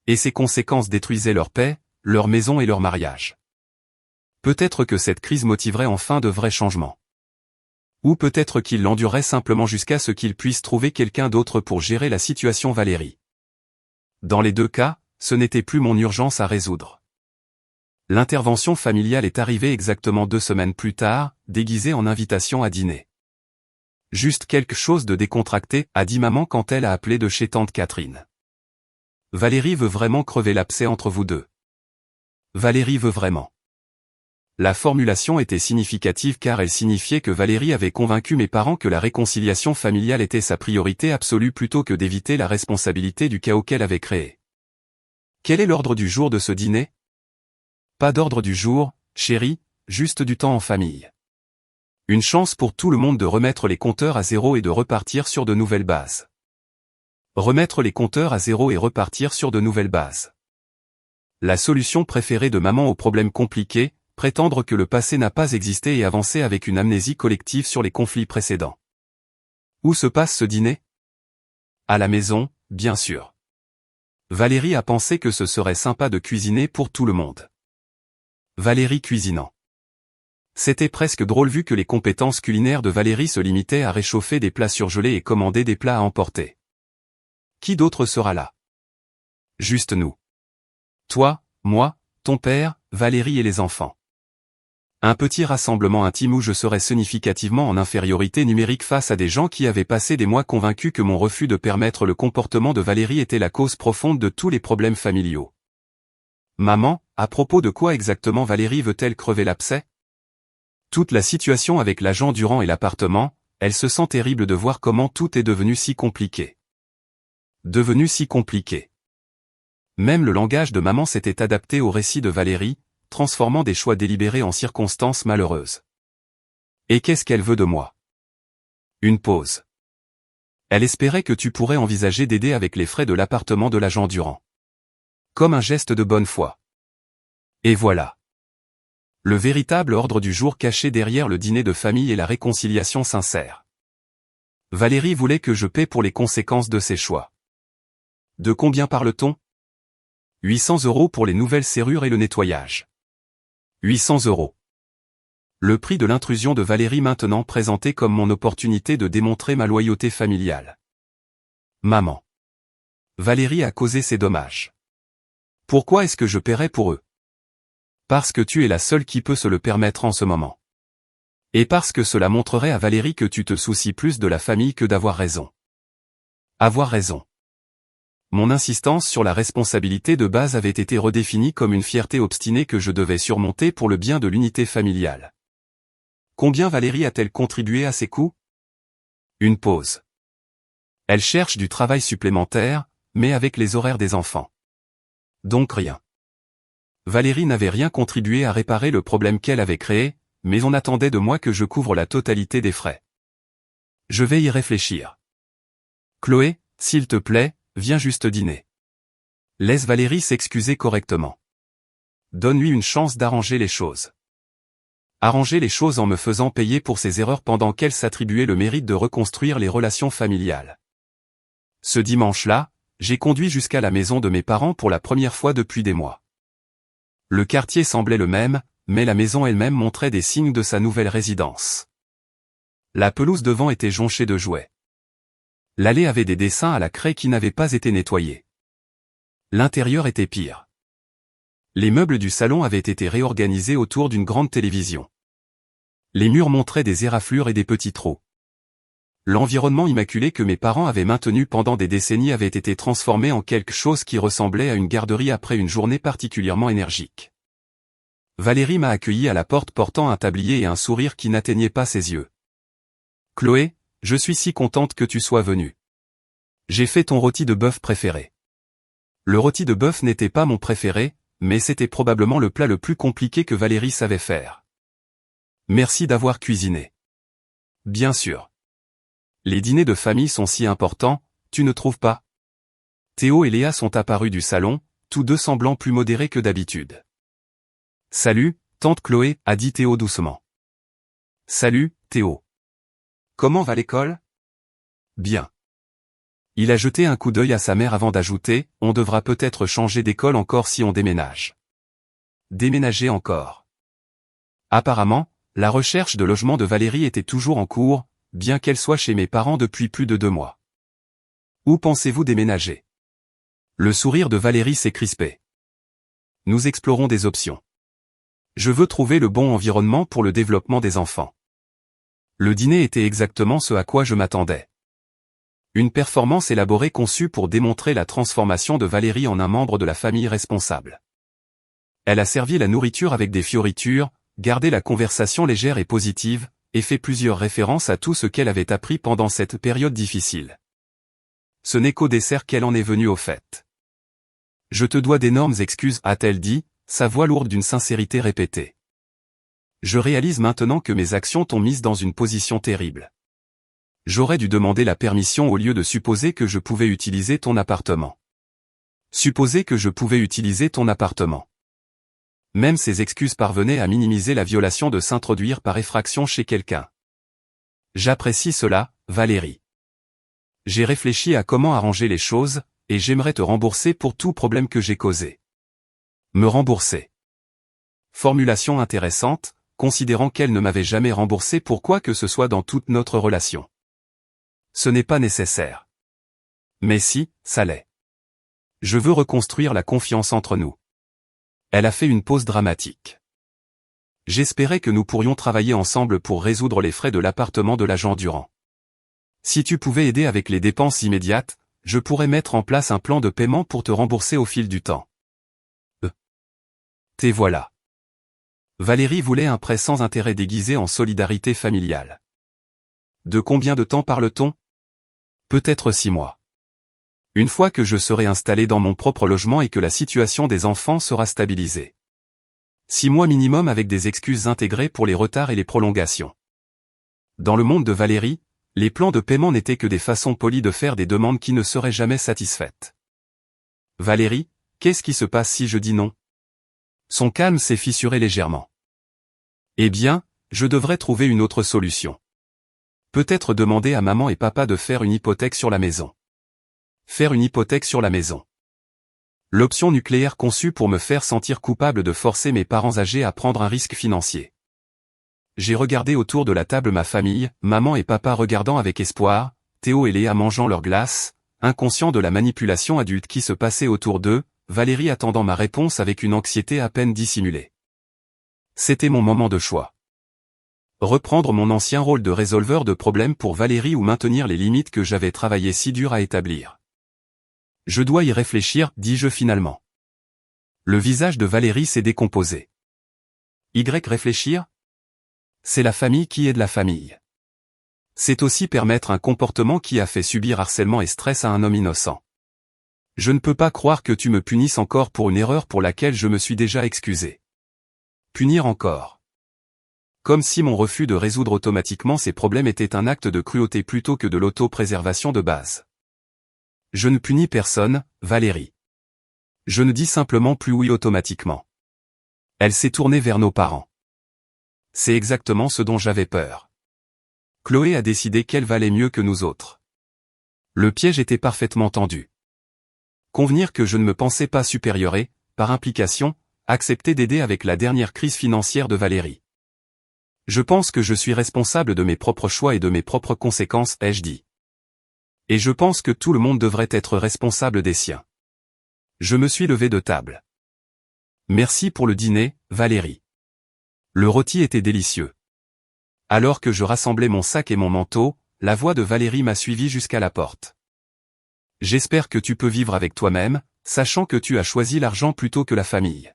Et ces conséquences détruisaient leur paix, leur maison et leur mariage. Peut-être que cette crise motiverait enfin de vrais changements. Ou peut-être qu'ils l'endureraient simplement jusqu'à ce qu'ils puissent trouver quelqu'un d'autre pour gérer la situation Valérie. Dans les deux cas, ce n'était plus mon urgence à résoudre. L'intervention familiale est arrivée exactement 2 semaines plus tard, déguisée en invitation à dîner. Juste quelque chose de décontracté, a dit maman quand elle a appelé de chez tante Catherine. Valérie veut vraiment crever l'abcès entre vous deux. Valérie veut vraiment. La formulation était significative car elle signifiait que Valérie avait convaincu mes parents que la réconciliation familiale était sa priorité absolue plutôt que d'éviter la responsabilité du chaos qu'elle avait créé. Quel est l'ordre du jour de ce dîner? Pas d'ordre du jour, chérie, juste du temps en famille. Une chance pour tout le monde de remettre les compteurs à zéro et de repartir sur de nouvelles bases. Remettre les compteurs à zéro et repartir sur de nouvelles bases. La solution préférée de maman aux problèmes compliqués, prétendre que le passé n'a pas existé et avancer avec une amnésie collective sur les conflits précédents. Où se passe ce dîner? À la maison, bien sûr. Valérie a pensé que ce serait sympa de cuisiner pour tout le monde. Valérie cuisinant. C'était presque drôle vu que les compétences culinaires de Valérie se limitaient à réchauffer des plats surgelés et commander des plats à emporter. Qui d'autre sera là? Juste nous. Toi, moi, ton père, Valérie et les enfants. Un petit rassemblement intime où je serais significativement en infériorité numérique face à des gens qui avaient passé des mois convaincus que mon refus de permettre le comportement de Valérie était la cause profonde de tous les problèmes familiaux. Maman, à propos de quoi exactement Valérie veut-elle crever l'abcès? Toute la situation avec l'agent Durand et l'appartement, elle se sent terrible de voir comment tout est devenu si compliqué. Devenu si compliqué. Même le langage de maman s'était adapté au récit de Valérie, transformant des choix délibérés en circonstances malheureuses. Et qu'est-ce qu'elle veut de moi? Une pause. Elle espérait que tu pourrais envisager d'aider avec les frais de l'appartement de l'agent Durand. Comme un geste de bonne foi. Et voilà. Le véritable ordre du jour caché derrière le dîner de famille et la réconciliation sincère. Valérie voulait que je paie pour les conséquences de ses choix. De combien parle-t-on? 800 € pour les nouvelles serrures et le nettoyage. 800 €. Le prix de l'intrusion de Valérie maintenant présenté comme mon opportunité de démontrer ma loyauté familiale. Maman. Valérie a causé ces dommages. Pourquoi est-ce que je paierais pour eux? Parce que tu es la seule qui peut se le permettre en ce moment. Et parce que cela montrerait à Valérie que tu te soucies plus de la famille que d'avoir raison. Avoir raison. Mon insistance sur la responsabilité de base avait été redéfinie comme une fierté obstinée que je devais surmonter pour le bien de l'unité familiale. Combien Valérie a-t-elle contribué à ces coûts? Une pause. Elle cherche du travail supplémentaire, mais avec les horaires des enfants. Donc rien. Valérie n'avait rien contribué à réparer le problème qu'elle avait créé, mais on attendait de moi que je couvre la totalité des frais. Je vais y réfléchir. Chloé, s'il te plaît, viens juste dîner. Laisse Valérie s'excuser correctement. Donne-lui une chance d'arranger les choses. Arranger les choses en me faisant payer pour ses erreurs pendant qu'elle s'attribuait le mérite de reconstruire les relations familiales. Ce dimanche-là, j'ai conduit jusqu'à la maison de mes parents pour la première fois depuis des mois. Le quartier semblait le même, mais la maison elle-même montrait des signes de sa nouvelle résidence. La pelouse devant était jonchée de jouets. L'allée avait des dessins à la craie qui n'avaient pas été nettoyés. L'intérieur était pire. Les meubles du salon avaient été réorganisés autour d'une grande télévision. Les murs montraient des éraflures et des petits trous. L'environnement immaculé que mes parents avaient maintenu pendant des décennies avait été transformé en quelque chose qui ressemblait à une garderie après une journée particulièrement énergique. Valérie m'a accueilli à la porte portant un tablier et un sourire qui n'atteignait pas ses yeux. « Chloé, je suis si contente que tu sois venue. J'ai fait ton rôti de bœuf préféré. » Le rôti de bœuf n'était pas mon préféré, mais c'était probablement le plat le plus compliqué que Valérie savait faire. « Merci d'avoir cuisiné. » Bien sûr. Les dîners de famille sont si importants, tu ne trouves pas? Théo et Léa sont apparus du salon, tous deux semblant plus modérés que d'habitude. « Salut, tante Chloé, » a dit Théo doucement. « Salut, Théo. Comment va l'école? » Bien. Il a jeté un coup d'œil à sa mère avant d'ajouter, « On devra peut-être changer d'école encore si on déménage. » Déménager encore. Apparemment, la recherche de logement de Valérie était toujours en cours, bien qu'elle soit chez mes parents depuis plus de 2 mois. « Où pensez-vous déménager? » Le sourire de Valérie s'est crispé. « Nous explorons des options. Je veux trouver le bon environnement pour le développement des enfants. » Le dîner était exactement ce à quoi je m'attendais. Une performance élaborée conçue pour démontrer la transformation de Valérie en un membre de la famille responsable. Elle a servi la nourriture avec des fioritures, gardé la conversation légère et positive, et fait plusieurs références à tout ce qu'elle avait appris pendant cette période difficile. Ce n'est qu'au dessert qu'elle en est venue au fait. « Je te dois d'énormes excuses » a-t-elle dit, sa voix lourde d'une sincérité répétée. « Je réalise maintenant que mes actions t'ont mise dans une position terrible. J'aurais dû demander la permission au lieu de supposer que je pouvais utiliser ton appartement. Supposer que je pouvais utiliser ton appartement. » Même ces excuses parvenaient à minimiser la violation de s'introduire par effraction chez quelqu'un. J'apprécie cela, Valérie. J'ai réfléchi à comment arranger les choses, et j'aimerais te rembourser pour tout problème que j'ai causé. Me rembourser. Formulation intéressante, considérant qu'elle ne m'avait jamais remboursé pour quoi que ce soit dans toute notre relation. Ce n'est pas nécessaire. Mais si, ça l'est. Je veux reconstruire la confiance entre nous. Elle a fait une pause dramatique. J'espérais que nous pourrions travailler ensemble pour résoudre les frais de l'appartement de l'agent Durand. Si tu pouvais aider avec les dépenses immédiates, je pourrais mettre en place un plan de paiement pour te rembourser au fil du temps. Te voilà. Valérie voulait un prêt sans intérêt déguisé en solidarité familiale. De combien de temps parle-t-on? Peut-être 6 mois. Une fois que je serai installé dans mon propre logement et que la situation des enfants sera stabilisée. 6 mois minimum avec des excuses intégrées pour les retards et les prolongations. Dans le monde de Valérie, les plans de paiement n'étaient que des façons polies de faire des demandes qui ne seraient jamais satisfaites. Valérie, qu'est-ce qui se passe si je dis non? Son calme s'est fissuré légèrement. Eh bien, je devrais trouver une autre solution. Peut-être demander à maman et papa de faire une hypothèque sur la maison. Faire une hypothèque sur la maison. L'option nucléaire conçue pour me faire sentir coupable de forcer mes parents âgés à prendre un risque financier. J'ai regardé autour de la table ma famille, maman et papa regardant avec espoir, Théo et Léa mangeant leur glace, inconscients de la manipulation adulte qui se passait autour d'eux, Valérie attendant ma réponse avec une anxiété à peine dissimulée. C'était mon moment de choix. Reprendre mon ancien rôle de résolveur de problèmes pour Valérie ou maintenir les limites que j'avais travaillé si dur à établir. Je dois y réfléchir, dis-je finalement. Le visage de Valérie s'est décomposé. Réfléchir? C'est la famille qui aide la famille. C'est aussi permettre un comportement qui a fait subir harcèlement et stress à un homme innocent. Je ne peux pas croire que tu me punisses encore pour une erreur pour laquelle je me suis déjà excusé. Punir encore. Comme si mon refus de résoudre automatiquement ces problèmes était un acte de cruauté plutôt que de l'auto-préservation de base. Je ne punis personne, Valérie. Je ne dis simplement plus oui automatiquement. Elle s'est tournée vers nos parents. C'est exactement ce dont j'avais peur. Chloé a décidé qu'elle valait mieux que nous autres. Le piège était parfaitement tendu. Convenir que je ne me pensais pas supérieur et, par implication, accepter d'aider avec la dernière crise financière de Valérie. Je pense que je suis responsable de mes propres choix et de mes propres conséquences, ai-je dit. Et je pense que tout le monde devrait être responsable des siens. Je me suis levé de table. Merci pour le dîner, Valérie. Le rôti était délicieux. Alors que je rassemblais mon sac et mon manteau, la voix de Valérie m'a suivi jusqu'à la porte. J'espère que tu peux vivre avec toi-même, sachant que tu as choisi l'argent plutôt que la famille.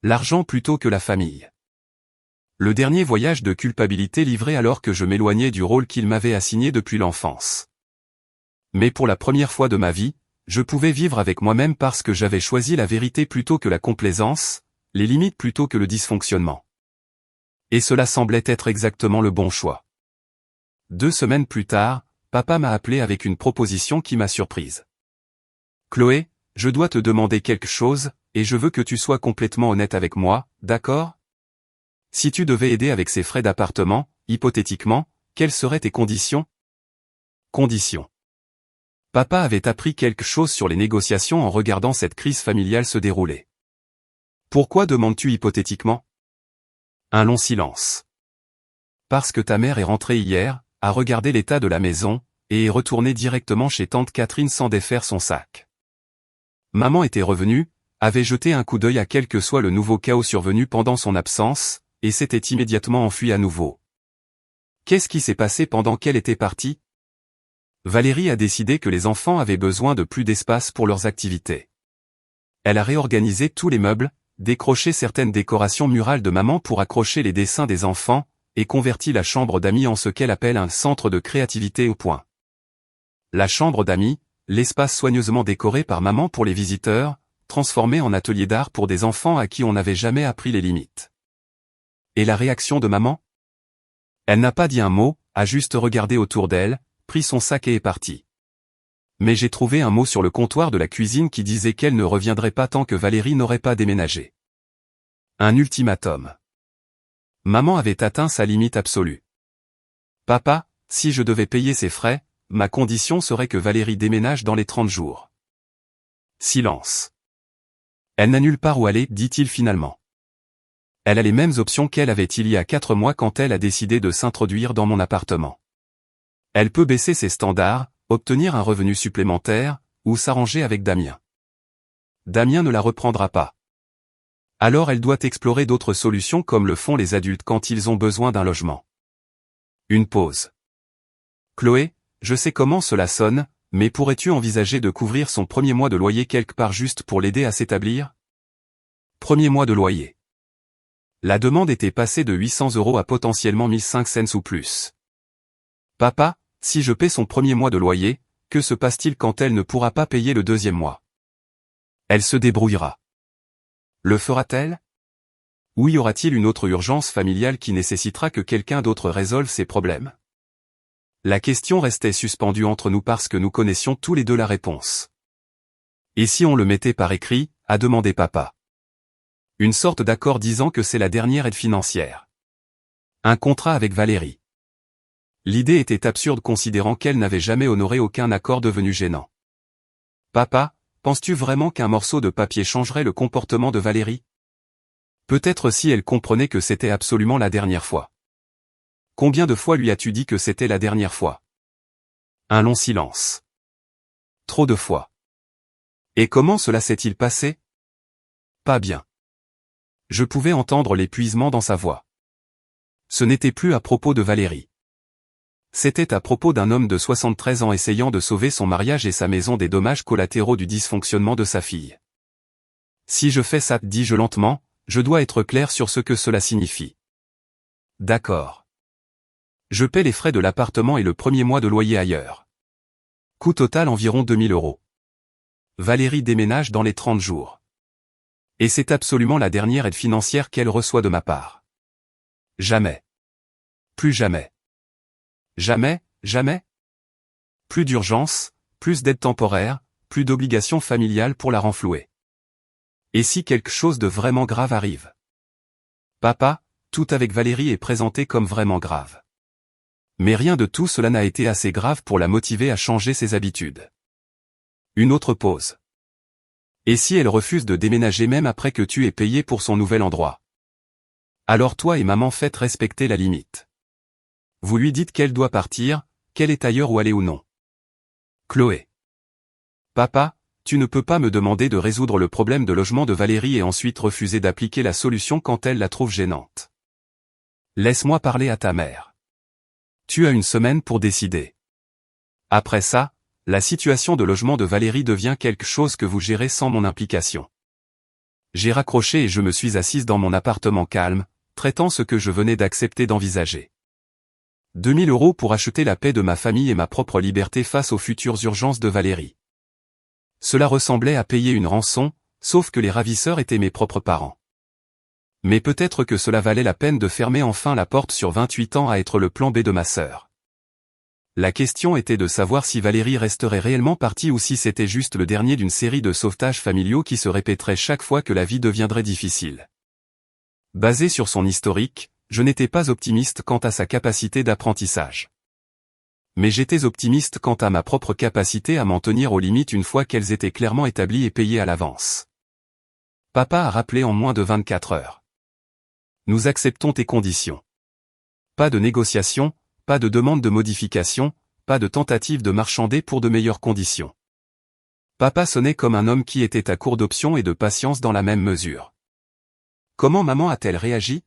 L'argent plutôt que la famille. Le dernier voyage de culpabilité livré alors que je m'éloignais du rôle qu'il m'avait assigné depuis l'enfance. Mais pour la première fois de ma vie, je pouvais vivre avec moi-même parce que j'avais choisi la vérité plutôt que la complaisance, les limites plutôt que le dysfonctionnement. Et cela semblait être exactement le bon choix. 2 semaines plus tard, papa m'a appelé avec une proposition qui m'a surprise. Chloé, je dois te demander quelque chose, et je veux que tu sois complètement honnête avec moi, d'accord? Si tu devais aider avec ces frais d'appartement, hypothétiquement, quelles seraient tes conditions? Conditions. Papa avait appris quelque chose sur les négociations en regardant cette crise familiale se dérouler. Pourquoi demandes-tu hypothétiquement? Un long silence. Parce que ta mère est rentrée hier, a regardé l'état de la maison, et est retournée directement chez tante Catherine sans défaire son sac. Maman était revenue, avait jeté un coup d'œil à quel que soit le nouveau chaos survenu pendant son absence, et s'était immédiatement enfuie à nouveau. Qu'est-ce qui s'est passé pendant qu'elle était partie? Valérie a décidé que les enfants avaient besoin de plus d'espace pour leurs activités. Elle a réorganisé tous les meubles, décroché certaines décorations murales de maman pour accrocher les dessins des enfants, et converti la chambre d'amis en ce qu'elle appelle un centre de créativité au point. La chambre d'amis, l'espace soigneusement décoré par maman pour les visiteurs, transformé en atelier d'art pour des enfants à qui on n'avait jamais appris les limites. Et la réaction de maman? Elle n'a pas dit un mot, a juste regardé autour d'elle, pris son sac et est partie. Mais j'ai trouvé un mot sur le comptoir de la cuisine qui disait qu'elle ne reviendrait pas tant que Valérie n'aurait pas déménagé. Un ultimatum. Maman avait atteint sa limite absolue. Papa, si je devais payer ses frais, ma condition serait que Valérie déménage dans les 30 jours. Silence. Elle n'a nulle part où aller, dit-il finalement. Elle a les mêmes options qu'elle avait il y a 4 mois quand elle a décidé de s'introduire dans mon appartement. Elle peut baisser ses standards, obtenir un revenu supplémentaire, ou s'arranger avec Damien. Damien ne la reprendra pas. Alors elle doit explorer d'autres solutions comme le font les adultes quand ils ont besoin d'un logement. Une pause. Chloé, je sais comment cela sonne, mais pourrais-tu envisager de couvrir son premier mois de loyer quelque part juste pour l'aider à s'établir? Premier mois de loyer. La demande était passée de 800 € à potentiellement 1500 ou plus. Papa, si je paie son premier mois de loyer, que se passe-t-il quand elle ne pourra pas payer le deuxième mois? Elle se débrouillera. Le fera-t-elle? Ou y aura-t-il une autre urgence familiale qui nécessitera que quelqu'un d'autre résolve ses problèmes? La question restait suspendue entre nous parce que nous connaissions tous les deux la réponse. Et si on le mettait par écrit, a demandé papa. Une sorte d'accord disant que c'est la dernière aide financière. Un contrat avec Valérie. L'idée était absurde considérant qu'elle n'avait jamais honoré aucun accord devenu gênant. Papa, penses-tu vraiment qu'un morceau de papier changerait le comportement de Valérie? Peut-être si elle comprenait que c'était absolument la dernière fois. Combien de fois lui as-tu dit que c'était la dernière fois? Un long silence. Trop de fois. Et comment cela s'est-il passé? Pas bien. Je pouvais entendre l'épuisement dans sa voix. Ce n'était plus à propos de Valérie. C'était à propos d'un homme de 73 ans essayant de sauver son mariage et sa maison des dommages collatéraux du dysfonctionnement de sa fille. Si je fais ça, dis-je lentement, je dois être clair sur ce que cela signifie. D'accord. Je paie les frais de l'appartement et le premier mois de loyer ailleurs. Coût total environ 2000 €. Valérie déménage dans les 30 jours. Et c'est absolument la dernière aide financière qu'elle reçoit de ma part. Jamais. Plus jamais. Jamais, jamais. Plus d'urgence, plus d'aide temporaire, plus d'obligations familiales pour la renflouer. Et si quelque chose de vraiment grave arrive? Papa, tout avec Valérie est présenté comme vraiment grave. Mais rien de tout cela n'a été assez grave pour la motiver à changer ses habitudes. Une autre pause. Et si elle refuse de déménager même après que tu aies payé pour son nouvel endroit? Alors toi et maman faites respecter la limite. Vous lui dites qu'elle doit partir, qu'elle est ailleurs où aller ou non. Chloé. Papa, tu ne peux pas me demander de résoudre le problème de logement de Valérie et ensuite refuser d'appliquer la solution quand elle la trouve gênante. Laisse-moi parler à ta mère. Tu as une semaine pour décider. Après ça, la situation de logement de Valérie devient quelque chose que vous gérez sans mon implication. J'ai raccroché et je me suis assise dans mon appartement calme, traitant ce que je venais d'accepter d'envisager. 2000 € pour acheter la paix de ma famille et ma propre liberté face aux futures urgences de Valérie. Cela ressemblait à payer une rançon, sauf que les ravisseurs étaient mes propres parents. Mais peut-être que cela valait la peine de fermer enfin la porte sur 28 ans à être le plan B de ma sœur. La question était de savoir si Valérie resterait réellement partie ou si c'était juste le dernier d'une série de sauvetages familiaux qui se répéteraient chaque fois que la vie deviendrait difficile. Basé sur son historique, je n'étais pas optimiste quant à sa capacité d'apprentissage. Mais j'étais optimiste quant à ma propre capacité à m'en tenir aux limites une fois qu'elles étaient clairement établies et payées à l'avance. Papa a rappelé en moins de 24 heures. Nous acceptons tes conditions. Pas de négociation, pas de demande de modification, pas de tentative de marchander pour de meilleures conditions. Papa sonnait comme un homme qui était à court d'options et de patience dans la même mesure. Comment maman a-t-elle réagi ?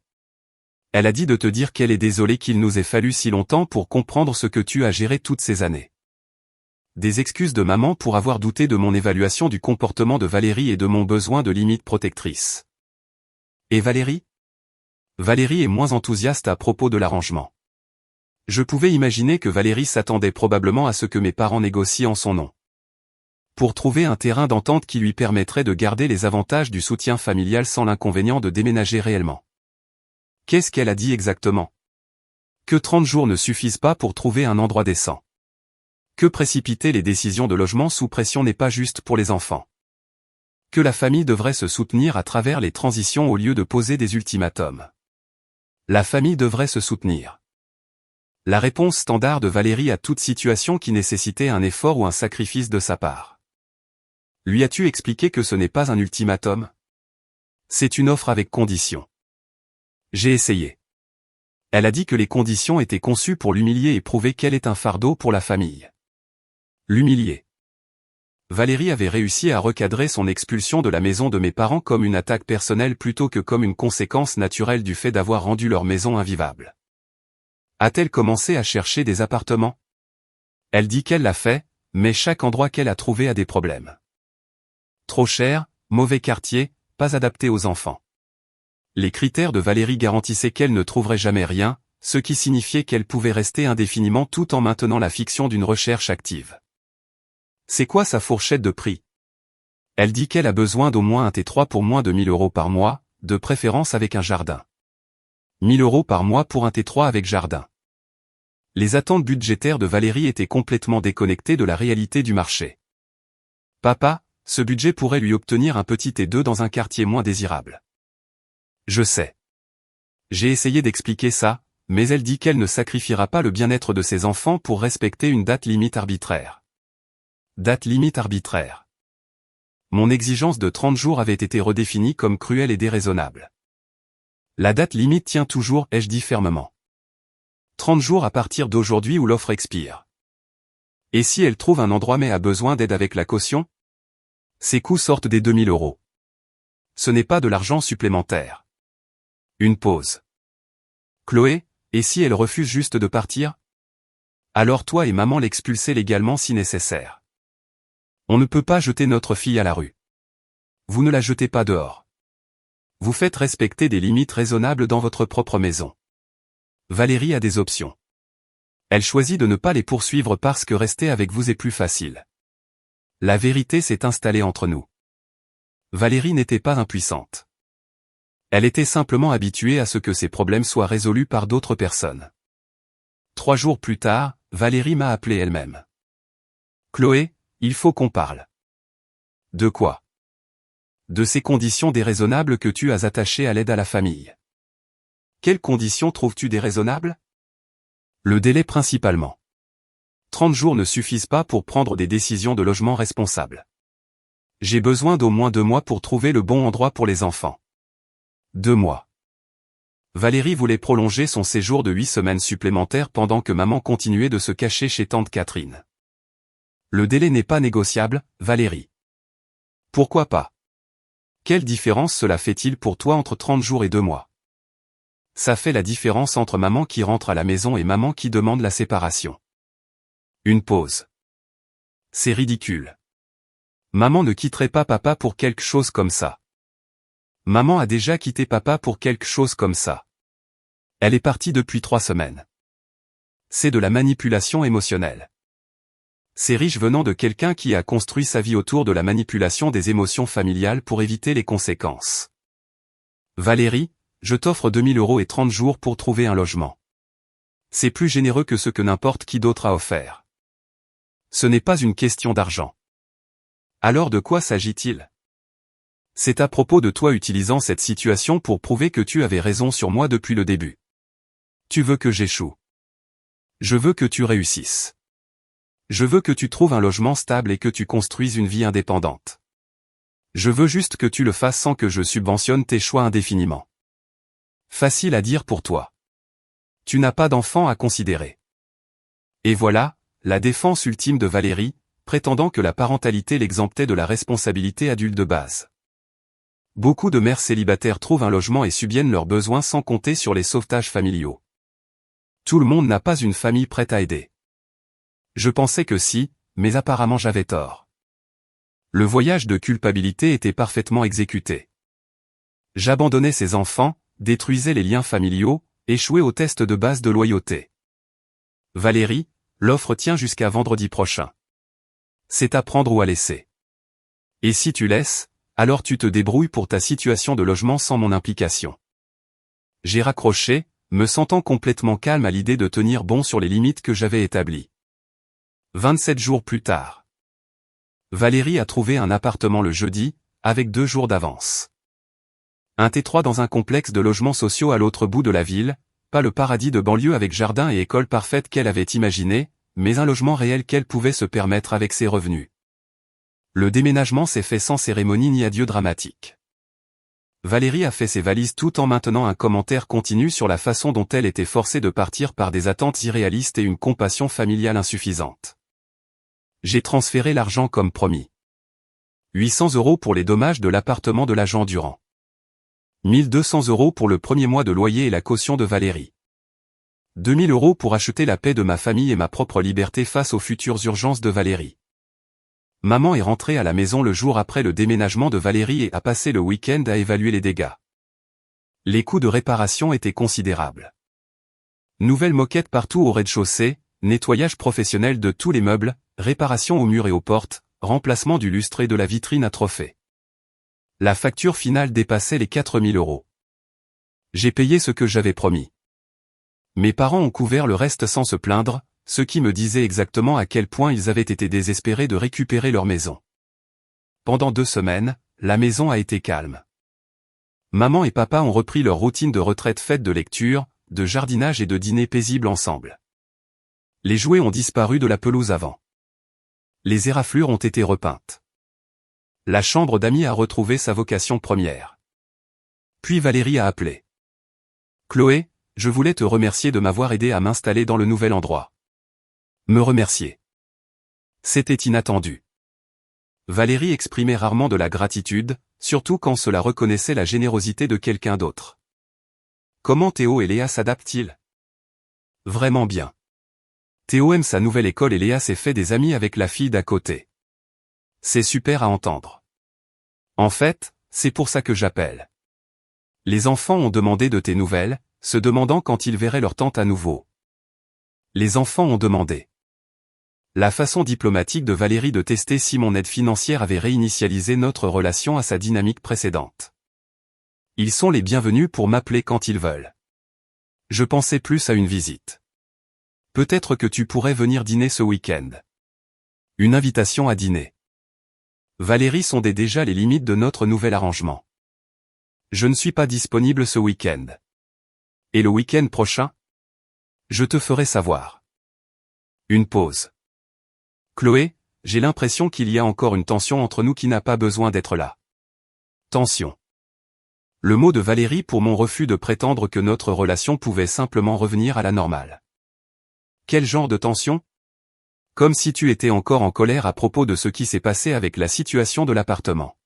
Elle a dit de te dire qu'elle est désolée qu'il nous ait fallu si longtemps pour comprendre ce que tu as géré toutes ces années. Des excuses de maman pour avoir douté de mon évaluation du comportement de Valérie et de mon besoin de limites protectrices. Et Valérie ? Valérie est moins enthousiaste à propos de l'arrangement. Je pouvais imaginer que Valérie s'attendait probablement à ce que mes parents négocient en son nom. Pour trouver un terrain d'entente qui lui permettrait de garder les avantages du soutien familial sans l'inconvénient de déménager réellement. Qu'est-ce qu'elle a dit exactement ? Que 30 jours ne suffisent pas pour trouver un endroit décent. Que précipiter les décisions de logement sous pression n'est pas juste pour les enfants. Que la famille devrait se soutenir à travers les transitions au lieu de poser des ultimatums. La famille devrait se soutenir. La réponse standard de Valérie à toute situation qui nécessitait un effort ou un sacrifice de sa part. Lui as-tu expliqué que ce n'est pas un ultimatum ? C'est une offre avec conditions. J'ai essayé. Elle a dit que les conditions étaient conçues pour l'humilier et prouver qu'elle est un fardeau pour la famille. L'humilier. Valérie avait réussi à recadrer son expulsion de la maison de mes parents comme une attaque personnelle plutôt que comme une conséquence naturelle du fait d'avoir rendu leur maison invivable. A-t-elle commencé à chercher des appartements ? Elle dit qu'elle l'a fait, mais chaque endroit qu'elle a trouvé a des problèmes. Trop cher, mauvais quartier, pas adapté aux enfants. Les critères de Valérie garantissaient qu'elle ne trouverait jamais rien, ce qui signifiait qu'elle pouvait rester indéfiniment tout en maintenant la fiction d'une recherche active. C'est quoi sa fourchette de prix ? Elle dit qu'elle a besoin d'au moins un T3 pour moins de 1000 € par mois, de préférence avec un jardin. 1000 € par mois pour un T3 avec jardin. Les attentes budgétaires de Valérie étaient complètement déconnectées de la réalité du marché. Papa, ce budget pourrait lui obtenir un petit T2 dans un quartier moins désirable. Je sais. J'ai essayé d'expliquer ça, mais elle dit qu'elle ne sacrifiera pas le bien-être de ses enfants pour respecter une date limite arbitraire. Date limite arbitraire. Mon exigence de 30 jours avait été redéfinie comme cruelle et déraisonnable. La date limite tient toujours, ai-je dit fermement. 30 jours à partir d'aujourd'hui où l'offre expire. Et si elle trouve un endroit mais a besoin d'aide avec la caution ? Ses coûts sortent des 2000 €. Ce n'est pas de l'argent supplémentaire. Une pause. Chloé, et si elle refuse juste de partir ? Alors toi et maman l'expulsez légalement si nécessaire. On ne peut pas jeter notre fille à la rue. Vous ne la jetez pas dehors. Vous faites respecter des limites raisonnables dans votre propre maison. Valérie a des options. Elle choisit de ne pas les poursuivre parce que rester avec vous est plus facile. La vérité s'est installée entre nous. Valérie n'était pas impuissante. Elle était simplement habituée à ce que ses problèmes soient résolus par d'autres personnes. 3 jours plus tard, Valérie m'a appelé elle-même. Chloé, il faut qu'on parle. De quoi ? De ces conditions déraisonnables que tu as attachées à l'aide à la famille. Quelles conditions trouves-tu déraisonnables ? Le délai principalement. 30 jours ne suffisent pas pour prendre des décisions de logement responsables. J'ai besoin d'au moins 2 mois pour trouver le bon endroit pour les enfants. 2 mois. Valérie voulait prolonger son séjour de 8 semaines supplémentaires pendant que maman continuait de se cacher chez tante Catherine. Le délai n'est pas négociable, Valérie. Pourquoi pas ? Quelle différence cela fait-il pour toi entre 30 jours et 2 mois ? Ça fait la différence entre maman qui rentre à la maison et maman qui demande la séparation. Une pause. C'est ridicule. Maman ne quitterait pas papa pour quelque chose comme ça. Maman a déjà quitté papa pour quelque chose comme ça. Elle est partie depuis 3 semaines. C'est de la manipulation émotionnelle. C'est riche venant de quelqu'un qui a construit sa vie autour de la manipulation des émotions familiales pour éviter les conséquences. Valérie, je t'offre 2000 € et 30 jours pour trouver un logement. C'est plus généreux que ce que n'importe qui d'autre a offert. Ce n'est pas une question d'argent. Alors de quoi s'agit-il? C'est à propos de toi utilisant cette situation pour prouver que tu avais raison sur moi depuis le début. Tu veux que j'échoue. Je veux que tu réussisses. Je veux que tu trouves un logement stable et que tu construises une vie indépendante. Je veux juste que tu le fasses sans que je subventionne tes choix indéfiniment. Facile à dire pour toi. Tu n'as pas d'enfant à considérer. Et voilà, la défense ultime de Valérie, prétendant que la parentalité l'exemptait de la responsabilité adulte de base. Beaucoup de mères célibataires trouvent un logement et subviennent leurs besoins sans compter sur les sauvetages familiaux. Tout le monde n'a pas une famille prête à aider. Je pensais que si, mais apparemment j'avais tort. Le voyage de culpabilité était parfaitement exécuté. J'abandonnais ses enfants, détruisais les liens familiaux, échouais au test de base de loyauté. Valérie, l'offre tient jusqu'à vendredi prochain. C'est à prendre ou à laisser. Et si tu laisses, alors tu te débrouilles pour ta situation de logement sans mon implication. J'ai raccroché, me sentant complètement calme à l'idée de tenir bon sur les limites que j'avais établies. 27 jours plus tard. Valérie a trouvé un appartement le jeudi, avec 2 jours d'avance. Un T3 dans un complexe de logements sociaux à l'autre bout de la ville, pas le paradis de banlieue avec jardin et école parfaite qu'elle avait imaginé, mais un logement réel qu'elle pouvait se permettre avec ses revenus. Le déménagement s'est fait sans cérémonie ni adieu dramatique. Valérie a fait ses valises tout en maintenant un commentaire continu sur la façon dont elle était forcée de partir par des attentes irréalistes et une compassion familiale insuffisante. J'ai transféré l'argent comme promis. 800 € pour les dommages de l'appartement de l'agent Durand. 1200 € pour le premier mois de loyer et la caution de Valérie. 2000 € pour acheter la paix de ma famille et ma propre liberté face aux futures urgences de Valérie. Maman est rentrée à la maison le jour après le déménagement de Valérie et a passé le week-end à évaluer les dégâts. Les coûts de réparation étaient considérables. Nouvelle moquette partout au rez-de-chaussée, nettoyage professionnel de tous les meubles, réparation aux murs et aux portes, remplacement du lustre et de la vitrine à trophées. La facture finale dépassait les 4000 €. J'ai payé ce que j'avais promis. Mes parents ont couvert le reste sans se plaindre, ce qui me disait exactement à quel point ils avaient été désespérés de récupérer leur maison. Pendant 2 semaines, la maison a été calme. Maman et papa ont repris leur routine de retraite faite de lecture, de jardinage et de dîner paisible ensemble. Les jouets ont disparu de la pelouse avant. Les éraflures ont été repeintes. La chambre d'amis a retrouvé sa vocation première. Puis Valérie a appelé. Chloé, je voulais te remercier de m'avoir aidé à m'installer dans le nouvel endroit. Me remercier. C'était inattendu. Valérie exprimait rarement de la gratitude, surtout quand cela reconnaissait la générosité de quelqu'un d'autre. Comment Théo et Léa s'adaptent-ils? Vraiment bien. Théo aime sa nouvelle école et Léa s'est fait des amis avec la fille d'à côté. C'est super à entendre. En fait, c'est pour ça que j'appelle. Les enfants ont demandé de tes nouvelles, se demandant quand ils verraient leur tante à nouveau. Les enfants ont demandé. La façon diplomatique de Valérie de tester si mon aide financière avait réinitialisé notre relation à sa dynamique précédente. Ils sont les bienvenus pour m'appeler quand ils veulent. Je pensais plus à une visite. Peut-être que tu pourrais venir dîner ce week-end. Une invitation à dîner. Valérie sondait déjà les limites de notre nouvel arrangement. Je ne suis pas disponible ce week-end. Et le week-end prochain? Je te ferai savoir. Une pause. Chloé, j'ai l'impression qu'il y a encore une tension entre nous qui n'a pas besoin d'être là. Tension. Le mot de Valérie pour mon refus de prétendre que notre relation pouvait simplement revenir à la normale. Quel genre de tension? Comme si tu étais encore en colère à propos de ce qui s'est passé avec la situation de l'appartement.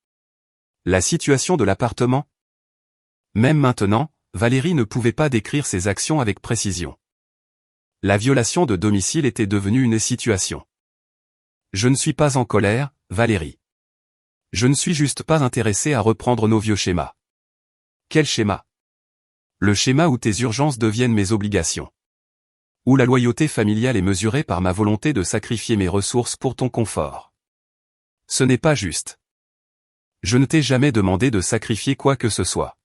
La situation de l'appartement? Même maintenant, Valérie ne pouvait pas décrire ses actions avec précision. La violation de domicile était devenue une situation. Je ne suis pas en colère, Valérie. Je ne suis juste pas intéressé à reprendre nos vieux schémas. Quel schéma? Le schéma où tes urgences deviennent mes obligations. Où la loyauté familiale est mesurée par ma volonté de sacrifier mes ressources pour ton confort. Ce n'est pas juste. Je ne t'ai jamais demandé de sacrifier quoi que ce soit.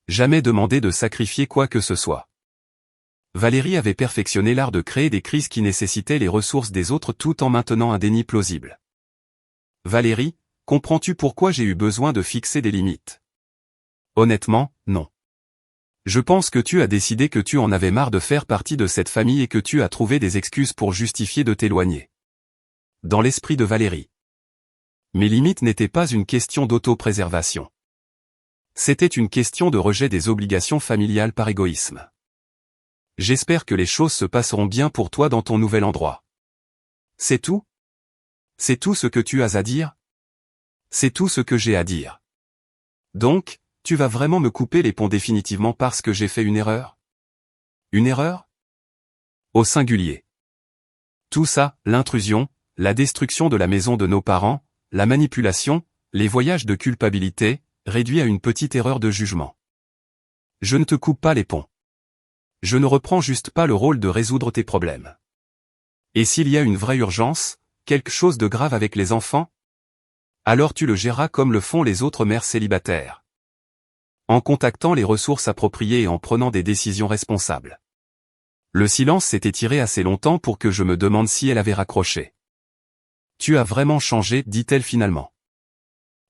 Jamais demandé de sacrifier quoi que ce soit. Valérie avait perfectionné l'art de créer des crises qui nécessitaient les ressources des autres tout en maintenant un déni plausible. Valérie, comprends-tu pourquoi j'ai eu besoin de fixer des limites? Honnêtement, non. Je pense que tu as décidé que tu en avais marre de faire partie de cette famille et que tu as trouvé des excuses pour justifier de t'éloigner. Dans l'esprit de Valérie. Mes limites n'étaient pas une question d'autopréservation. C'était une question de rejet des obligations familiales par égoïsme. J'espère que les choses se passeront bien pour toi dans ton nouvel endroit. C'est tout? C'est tout ce que tu as à dire? C'est tout ce que j'ai à dire. Donc, tu vas vraiment me couper les ponts définitivement parce que j'ai fait une erreur? Une erreur? Au singulier. Tout ça, l'intrusion, la destruction de la maison de nos parents, la manipulation, les voyages de culpabilité, réduit à une petite erreur de jugement. Je ne te coupe pas les ponts. Je ne reprends juste pas le rôle de résoudre tes problèmes. Et s'il y a une vraie urgence, quelque chose de grave avec les enfants? Alors tu le géreras comme le font les autres mères célibataires. En contactant les ressources appropriées et en prenant des décisions responsables. Le silence s'était tiré assez longtemps pour que je me demande si elle avait raccroché. Tu as vraiment changé, dit-elle finalement.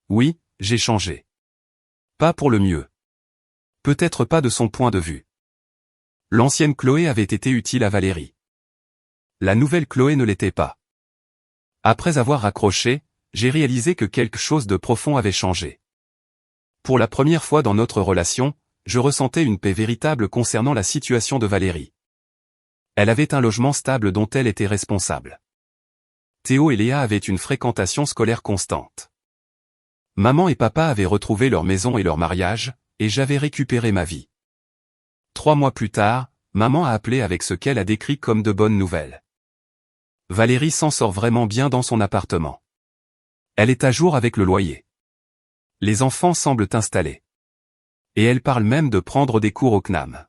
Oui, j'ai changé. Pas pour le mieux. Peut-être pas de son point de vue. L'ancienne Chloé avait été utile à Valérie. La nouvelle Chloé ne l'était pas. Après avoir raccroché, j'ai réalisé que quelque chose de profond avait changé. Pour la première fois dans notre relation, je ressentais une paix véritable concernant la situation de Valérie. Elle avait un logement stable dont elle était responsable. Théo et Léa avaient une fréquentation scolaire constante. Maman et papa avaient retrouvé leur maison et leur mariage, et j'avais récupéré ma vie. 3 mois plus tard, maman a appelé avec ce qu'elle a décrit comme de bonnes nouvelles. Valérie s'en sort vraiment bien dans son appartement. Elle est à jour avec le loyer. Les enfants semblent installés. Et elle parle même de prendre des cours au CNAM.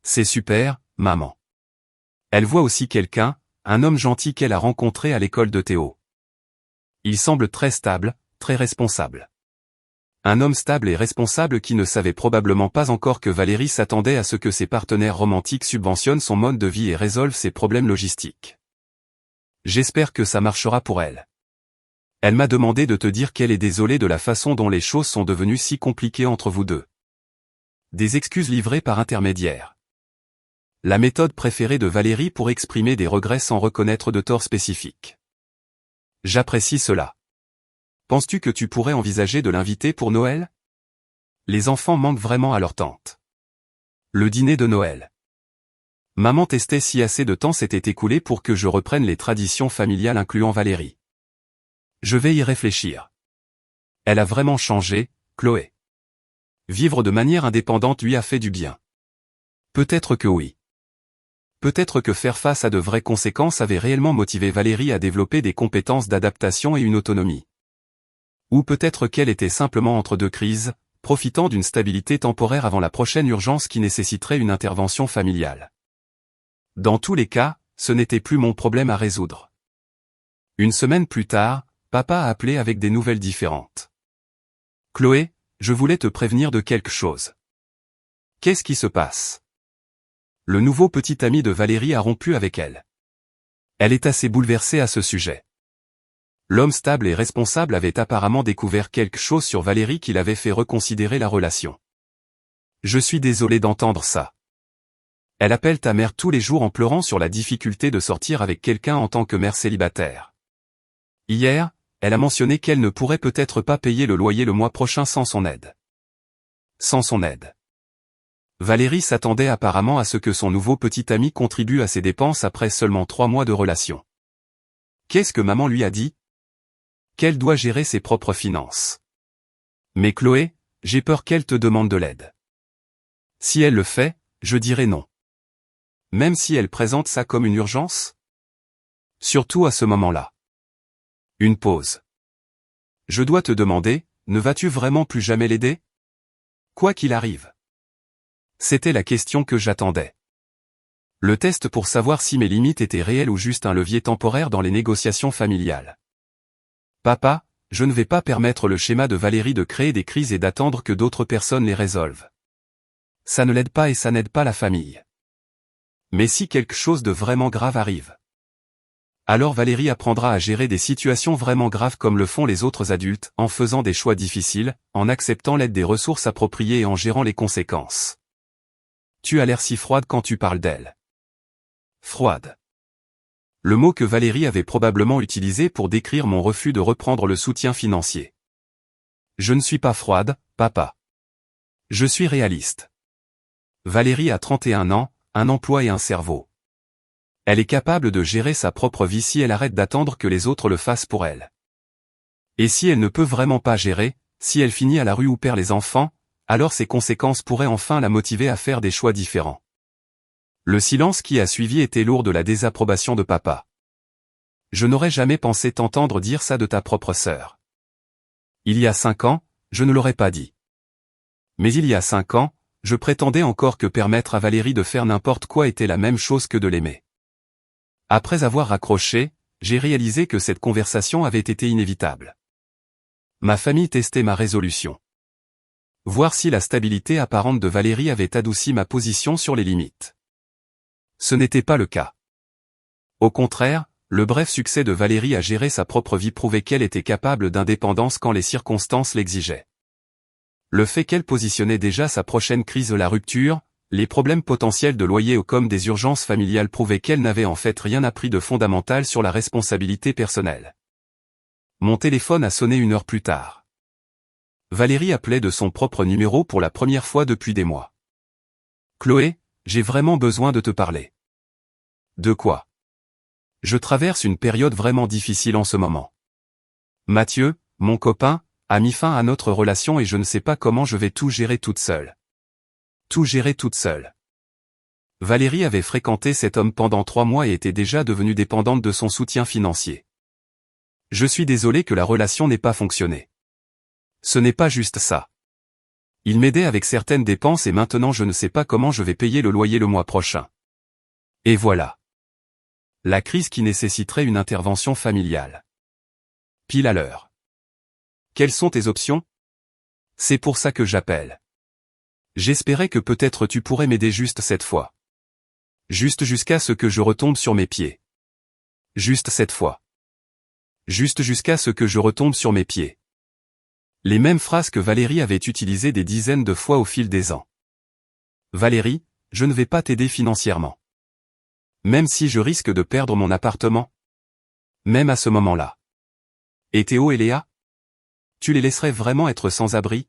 C'est super, maman. Elle voit aussi quelqu'un, un homme gentil qu'elle a rencontré à l'école de Théo. Il semble très stable, très responsable. Un homme stable et responsable qui ne savait probablement pas encore que Valérie s'attendait à ce que ses partenaires romantiques subventionnent son mode de vie et résolvent ses problèmes logistiques. J'espère que ça marchera pour elle. Elle m'a demandé de te dire qu'elle est désolée de la façon dont les choses sont devenues si compliquées entre vous deux. Des excuses livrées par intermédiaire. La méthode préférée de Valérie pour exprimer des regrets sans reconnaître de tort spécifique. J'apprécie cela. Penses-tu que tu pourrais envisager de l'inviter pour Noël? Les enfants manquent vraiment à leur tante. Le dîner de Noël. Maman testait si assez de temps s'était écoulé pour que je reprenne les traditions familiales incluant Valérie. Je vais y réfléchir. Elle a vraiment changé, Chloé. Vivre de manière indépendante lui a fait du bien. Peut-être que oui. Peut-être que faire face à de vraies conséquences avait réellement motivé Valérie à développer des compétences d'adaptation et une autonomie. Ou peut-être qu'elle était simplement entre deux crises, profitant d'une stabilité temporaire avant la prochaine urgence qui nécessiterait une intervention familiale. Dans tous les cas, ce n'était plus mon problème à résoudre. Une semaine plus tard, papa a appelé avec des nouvelles différentes. Chloé, je voulais te prévenir de quelque chose. Qu'est-ce qui se passe? Le nouveau petit ami de Valérie a rompu avec elle. Elle est assez bouleversée à ce sujet. L'homme stable et responsable avait apparemment découvert quelque chose sur Valérie qui l'avait fait reconsidérer la relation. Je suis désolé d'entendre ça. Elle appelle ta mère tous les jours en pleurant sur la difficulté de sortir avec quelqu'un en tant que mère célibataire. Hier, elle a mentionné qu'elle ne pourrait peut-être pas payer le loyer le mois prochain sans son aide. Sans son aide. Valérie s'attendait apparemment à ce que son nouveau petit ami contribue à ses dépenses après seulement 3 mois de relation. Qu'est-ce que maman lui a dit? Qu'elle doit gérer ses propres finances. Mais Chloé, j'ai peur qu'elle te demande de l'aide. Si elle le fait, je dirai non. Même si elle présente ça comme une urgence? Surtout à ce moment-là. Une pause. Je dois te demander, ne vas-tu vraiment plus jamais l'aider? Quoi qu'il arrive. C'était la question que j'attendais. Le test pour savoir si mes limites étaient réelles ou juste un levier temporaire dans les négociations familiales. Papa, je ne vais pas permettre le schéma de Valérie de créer des crises et d'attendre que d'autres personnes les résolvent. Ça ne l'aide pas et ça n'aide pas la famille. Mais si quelque chose de vraiment grave arrive, alors Valérie apprendra à gérer des situations vraiment graves comme le font les autres adultes, en faisant des choix difficiles, en acceptant l'aide des ressources appropriées et en gérant les conséquences. Tu as l'air si froide quand tu parles d'elle. Froide. Le mot que Valérie avait probablement utilisé pour décrire mon refus de reprendre le soutien financier. Je ne suis pas froide, papa. Je suis réaliste. Valérie a 31 ans, un emploi et un cerveau. Elle est capable de gérer sa propre vie si elle arrête d'attendre que les autres le fassent pour elle. Et si elle ne peut vraiment pas gérer, si elle finit à la rue ou perd les enfants, alors ses conséquences pourraient enfin la motiver à faire des choix différents. Le silence qui a suivi était lourd de la désapprobation de papa. Je n'aurais jamais pensé t'entendre dire ça de ta propre sœur. Il y a 5 ans, je ne l'aurais pas dit. Mais il y a 5 ans, je prétendais encore que permettre à Valérie de faire n'importe quoi était la même chose que de l'aimer. Après avoir raccroché, j'ai réalisé que cette conversation avait été inévitable. Ma famille testait ma résolution. Voir si la stabilité apparente de Valérie avait adouci ma position sur les limites. Ce n'était pas le cas. Au contraire, le bref succès de Valérie à gérer sa propre vie prouvait qu'elle était capable d'indépendance quand les circonstances l'exigeaient. Le fait qu'elle positionnait déjà sa prochaine crise de la rupture, les problèmes potentiels de loyer ou comme des urgences familiales prouvaient qu'elle n'avait en fait rien appris de fondamental sur la responsabilité personnelle. Mon téléphone a sonné 1 heure plus tard. Valérie appelait de son propre numéro pour la première fois depuis des mois. Chloé, j'ai vraiment besoin de te parler. De quoi? Je traverse une période vraiment difficile en ce moment. Mathieu, mon copain, a mis fin à notre relation et je ne sais pas comment je vais tout gérer toute seule. Tout gérer toute seule. Valérie avait fréquenté cet homme pendant 3 mois et était déjà devenue dépendante de son soutien financier. Je suis désolé que la relation n'ait pas fonctionné. Ce n'est pas juste ça. Il m'aidait avec certaines dépenses et maintenant je ne sais pas comment je vais payer le loyer le mois prochain. Et voilà. La crise qui nécessiterait une intervention familiale. Pile à l'heure. Quelles sont tes options? C'est pour ça que j'appelle. J'espérais que peut-être tu pourrais m'aider juste cette fois. Juste jusqu'à ce que je retombe sur mes pieds. Juste cette fois. Juste jusqu'à ce que je retombe sur mes pieds. Les mêmes phrases que Valérie avait utilisées des dizaines de fois au fil des ans. Valérie, je ne vais pas t'aider financièrement. Même si je risque de perdre mon appartement. Même à ce moment-là. Et Théo et Léa? Tu les laisserais vraiment être sans abri?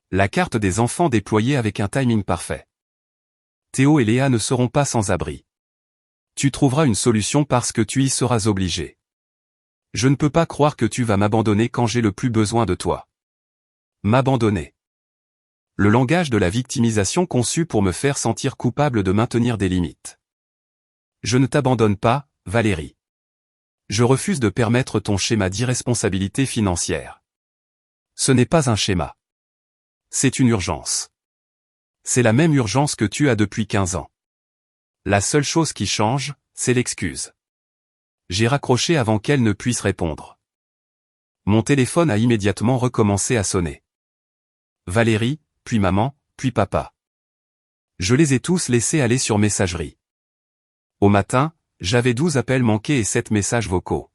La carte des enfants déployée avec un timing parfait. Théo et Léa ne seront pas sans abri. Tu trouveras une solution parce que tu y seras obligé. Je ne peux pas croire que tu vas m'abandonner quand j'ai le plus besoin de toi. M'abandonner. Le langage de la victimisation conçu pour me faire sentir coupable de maintenir des limites. Je ne t'abandonne pas, Valérie. Je refuse de permettre ton schéma d'irresponsabilité financière. Ce n'est pas un schéma. C'est une urgence. C'est la même urgence que tu as depuis 15 ans. La seule chose qui change, c'est l'excuse. J'ai raccroché avant qu'elle ne puisse répondre. Mon téléphone a immédiatement recommencé à sonner. Valérie, puis maman, puis papa. Je les ai tous laissés aller sur messagerie. Au matin, j'avais 12 appels manqués et 7 messages vocaux.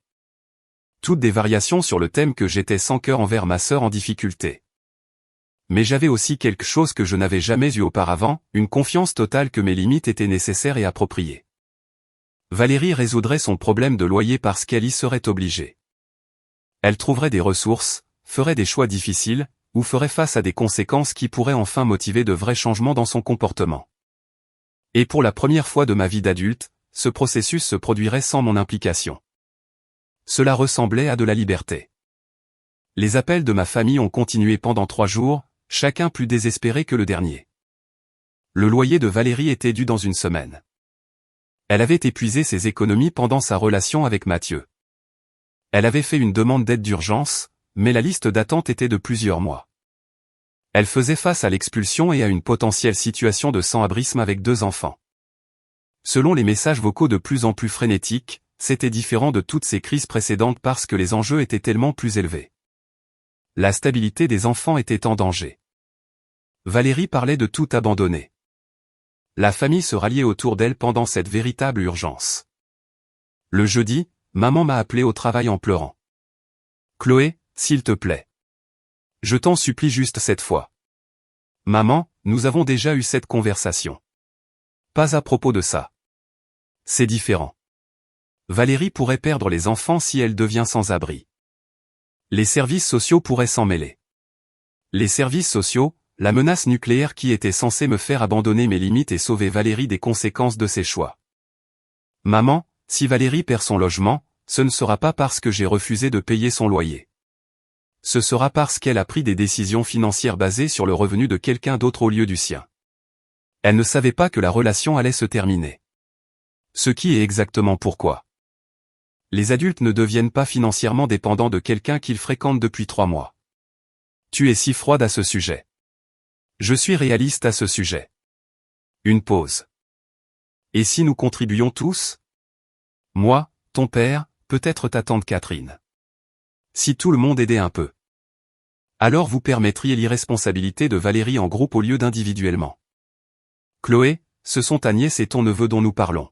Toutes des variations sur le thème que j'étais sans cœur envers ma sœur en difficulté. Mais j'avais aussi quelque chose que je n'avais jamais eu auparavant, une confiance totale que mes limites étaient nécessaires et appropriées. Valérie résoudrait son problème de loyer parce qu'elle y serait obligée. Elle trouverait des ressources, ferait des choix difficiles, ou ferait face à des conséquences qui pourraient enfin motiver de vrais changements dans son comportement. Et pour la première fois de ma vie d'adulte, ce processus se produirait sans mon implication. Cela ressemblait à de la liberté. Les appels de ma famille ont continué pendant 3 jours, chacun plus désespéré que le dernier. Le loyer de Valérie était dû dans une semaine. Elle avait épuisé ses économies pendant sa relation avec Mathieu. Elle avait fait une demande d'aide d'urgence, mais la liste d'attente était de plusieurs mois. Elle faisait face à l'expulsion et à une potentielle situation de sans-abrisme avec 2 enfants. Selon les messages vocaux de plus en plus frénétiques, c'était différent de toutes ces crises précédentes parce que les enjeux étaient tellement plus élevés. La stabilité des enfants était en danger. Valérie parlait de tout abandonner. La famille se ralliait autour d'elle pendant cette véritable urgence. Le jeudi, maman m'a appelé au travail en pleurant. « Chloé, s'il te plaît. Je t'en supplie juste cette fois. Maman, nous avons déjà eu cette conversation. Pas à propos de ça. C'est différent. Valérie pourrait perdre les enfants si elle devient sans abri. Les services sociaux pourraient s'en mêler. Les services sociaux, la menace nucléaire qui était censée me faire abandonner mes limites et sauver Valérie des conséquences de ses choix. Maman, si Valérie perd son logement, ce ne sera pas parce que j'ai refusé de payer son loyer. Ce sera parce qu'elle a pris des décisions financières basées sur le revenu de quelqu'un d'autre au lieu du sien. Elle ne savait pas que la relation allait se terminer. Ce qui est exactement pourquoi. Les adultes ne deviennent pas financièrement dépendants de quelqu'un qu'ils fréquentent depuis 3 mois. Tu es si froide à ce sujet. Je suis réaliste à ce sujet. Une pause. Et si nous contribuions tous? Moi, ton père, peut-être ta tante Catherine. Si tout le monde aidait un peu. Alors vous permettriez l'irresponsabilité de Valérie en groupe au lieu d'individuellement. Chloé, ce sont ta nièce et ton neveu dont nous parlons.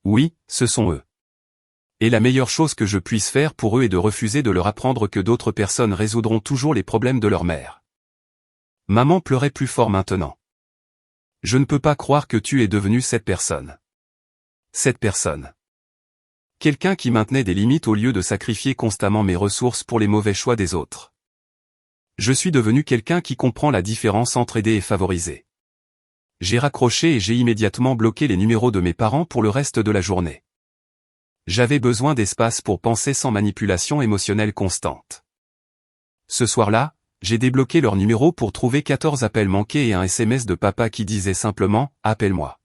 Oui, ce sont eux. Et la meilleure chose que je puisse faire pour eux est de refuser de leur apprendre que d'autres personnes résoudront toujours les problèmes de leur mère. Maman pleurait plus fort maintenant. Je ne peux pas croire que tu es devenue cette personne. Cette personne. Quelqu'un qui maintenait des limites au lieu de sacrifier constamment mes ressources pour les mauvais choix des autres. Je suis devenu quelqu'un qui comprend la différence entre aider et favoriser. J'ai raccroché et j'ai immédiatement bloqué les numéros de mes parents pour le reste de la journée. J'avais besoin d'espace pour penser sans manipulation émotionnelle constante. Ce soir-là, j'ai débloqué leur numéro pour trouver 14 appels manqués et un SMS de papa qui disait simplement « Appelle-moi ».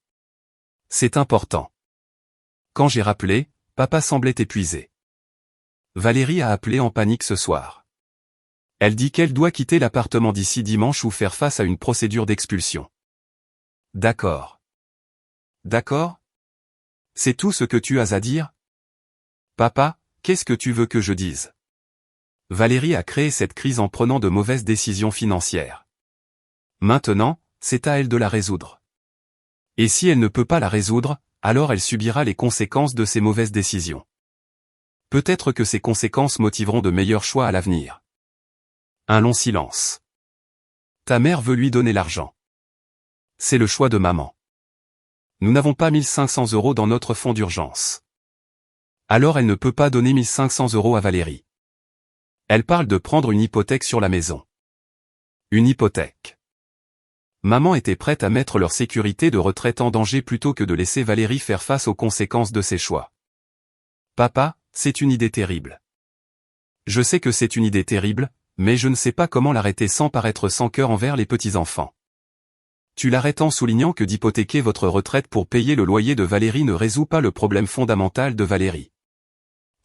C'est important. Quand j'ai rappelé, papa semblait épuisé. Valérie a appelé en panique ce soir. Elle dit qu'elle doit quitter l'appartement d'ici dimanche ou faire face à une procédure d'expulsion. D'accord. D'accord? C'est tout ce que tu as à dire? Papa, qu'est-ce que tu veux que je dise? Valérie a créé cette crise en prenant de mauvaises décisions financières. Maintenant, c'est à elle de la résoudre. Et si elle ne peut pas la résoudre, alors elle subira les conséquences de ces mauvaises décisions. Peut-être que ces conséquences motiveront de meilleurs choix à l'avenir. Un long silence. Ta mère veut lui donner l'argent. C'est le choix de maman. Nous n'avons pas 1500 € dans notre fonds d'urgence. Alors elle ne peut pas donner 1500 € à Valérie. Elle parle de prendre une hypothèque sur la maison. Une hypothèque. Maman était prête à mettre leur sécurité de retraite en danger plutôt que de laisser Valérie faire face aux conséquences de ses choix. Papa, c'est une idée terrible. Je sais que c'est une idée terrible, mais je ne sais pas comment l'arrêter sans paraître sans cœur envers les petits-enfants. Tu l'arrêtes en soulignant que d'hypothéquer votre retraite pour payer le loyer de Valérie ne résout pas le problème fondamental de Valérie.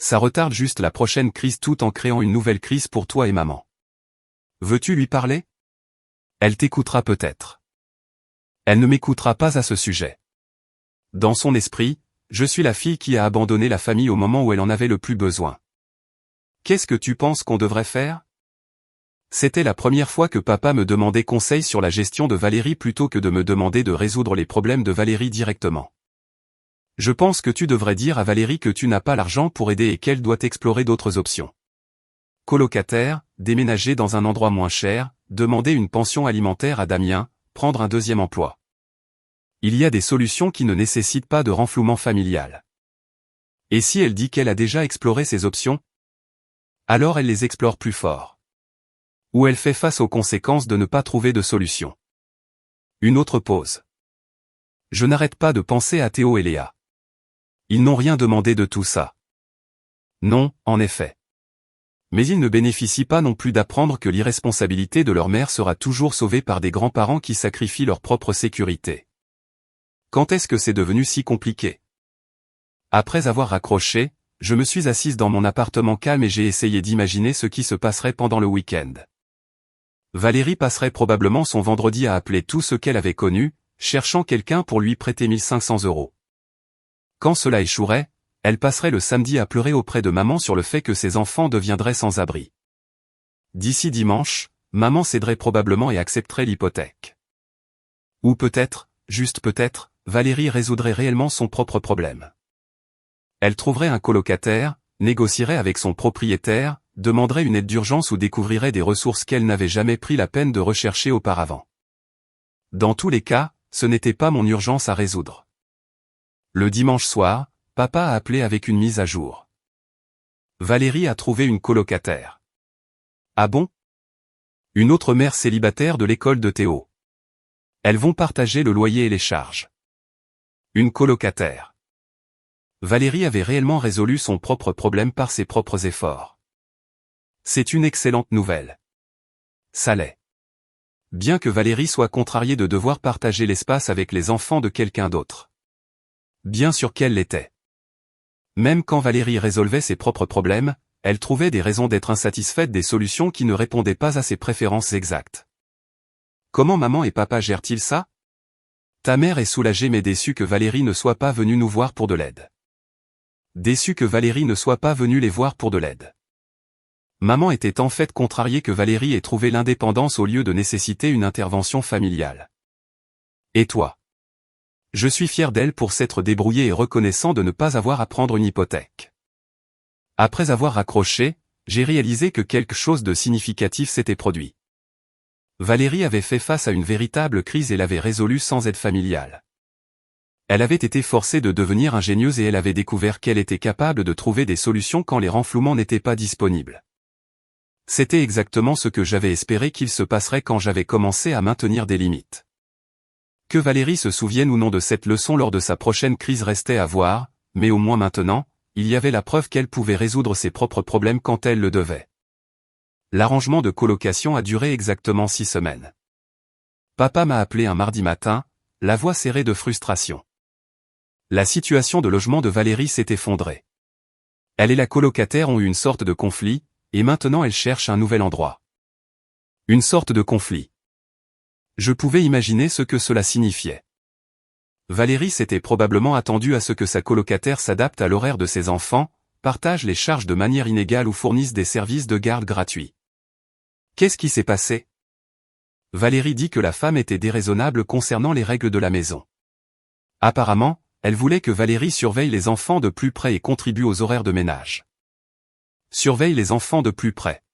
Ça retarde juste la prochaine crise tout en créant une nouvelle crise pour toi et maman. Veux-tu lui parler? Elle t'écoutera peut-être. Elle ne m'écoutera pas à ce sujet. Dans son esprit, je suis la fille qui a abandonné la famille au moment où elle en avait le plus besoin. Qu'est-ce que tu penses qu'on devrait faire? C'était la première fois que papa me demandait conseil sur la gestion de Valérie plutôt que de me demander de résoudre les problèmes de Valérie directement. Je pense que tu devrais dire à Valérie que tu n'as pas l'argent pour aider et qu'elle doit explorer d'autres options. Colocataire, déménager dans un endroit moins cher, demander une pension alimentaire à Damien, prendre un deuxième emploi. Il y a des solutions qui ne nécessitent pas de renflouement familial. Et si elle dit qu'elle a déjà exploré ces options? Alors elle les explore plus fort. Ou elle fait face aux conséquences de ne pas trouver de solution. Une autre pause. Je n'arrête pas de penser à Théo et Léa. Ils n'ont rien demandé de tout ça. Non, en effet. Mais ils ne bénéficient pas non plus d'apprendre que l'irresponsabilité de leur mère sera toujours sauvée par des grands-parents qui sacrifient leur propre sécurité. Quand est-ce que c'est devenu si compliqué? Après avoir raccroché, je me suis assise dans mon appartement calme et j'ai essayé d'imaginer ce qui se passerait pendant le week-end. Valérie passerait probablement son vendredi à appeler tout ce qu'elle avait connu, cherchant quelqu'un pour lui prêter 1500 €. Quand cela échouerait, elle passerait le samedi à pleurer auprès de maman sur le fait que ses enfants deviendraient sans abri. D'ici dimanche, maman céderait probablement et accepterait l'hypothèque. Ou peut-être, juste peut-être, Valérie résoudrait réellement son propre problème. Elle trouverait un colocataire, négocierait avec son propriétaire, demanderait une aide d'urgence ou découvrirait des ressources qu'elle n'avait jamais pris la peine de rechercher auparavant. Dans tous les cas, ce n'était pas mon urgence à résoudre. Le dimanche soir, papa a appelé avec une mise à jour. Valérie a trouvé une colocataire. Ah bon? Une autre mère célibataire de l'école de Théo. Elles vont partager le loyer et les charges. Une colocataire. Valérie avait réellement résolu son propre problème par ses propres efforts. C'est une excellente nouvelle. Ça l'est. Bien que Valérie soit contrariée de devoir partager l'espace avec les enfants de quelqu'un d'autre. Bien sûr qu'elle l'était. Même quand Valérie résolvait ses propres problèmes, elle trouvait des raisons d'être insatisfaite des solutions qui ne répondaient pas à ses préférences exactes. Comment maman et papa gèrent-ils ça? Ta mère est soulagée mais déçue que Valérie ne soit pas venue nous voir pour de l'aide. Déçue que Valérie ne soit pas venue les voir pour de l'aide. Maman était en fait contrariée que Valérie ait trouvé l'indépendance au lieu de nécessiter une intervention familiale. Et toi? Je suis fier d'elle pour s'être débrouillée et reconnaissant de ne pas avoir à prendre une hypothèque. Après avoir raccroché, j'ai réalisé que quelque chose de significatif s'était produit. Valérie avait fait face à une véritable crise et l'avait résolue sans aide familiale. Elle avait été forcée de devenir ingénieuse et elle avait découvert qu'elle était capable de trouver des solutions quand les renflouements n'étaient pas disponibles. C'était exactement ce que j'avais espéré qu'il se passerait quand j'avais commencé à maintenir des limites. Que Valérie se souvienne ou non de cette leçon lors de sa prochaine crise restait à voir, mais au moins maintenant, il y avait la preuve qu'elle pouvait résoudre ses propres problèmes quand elle le devait. L'arrangement de colocation a duré exactement 6 semaines. Papa m'a appelé un mardi matin, la voix serrée de frustration. La situation de logement de Valérie s'est effondrée. Elle et la colocataire ont eu une sorte de conflit, et maintenant elle cherche un nouvel endroit. Une sorte de conflit. Je pouvais imaginer ce que cela signifiait. Valérie s'était probablement attendue à ce que sa colocataire s'adapte à l'horaire de ses enfants, partage les charges de manière inégale ou fournisse des services de garde gratuits. Qu'est-ce qui s'est passé? Valérie dit que la femme était déraisonnable concernant les règles de la maison. Apparemment, elle voulait que Valérie surveille les enfants de plus près et contribue aux horaires de ménage. Surveille les enfants de plus près.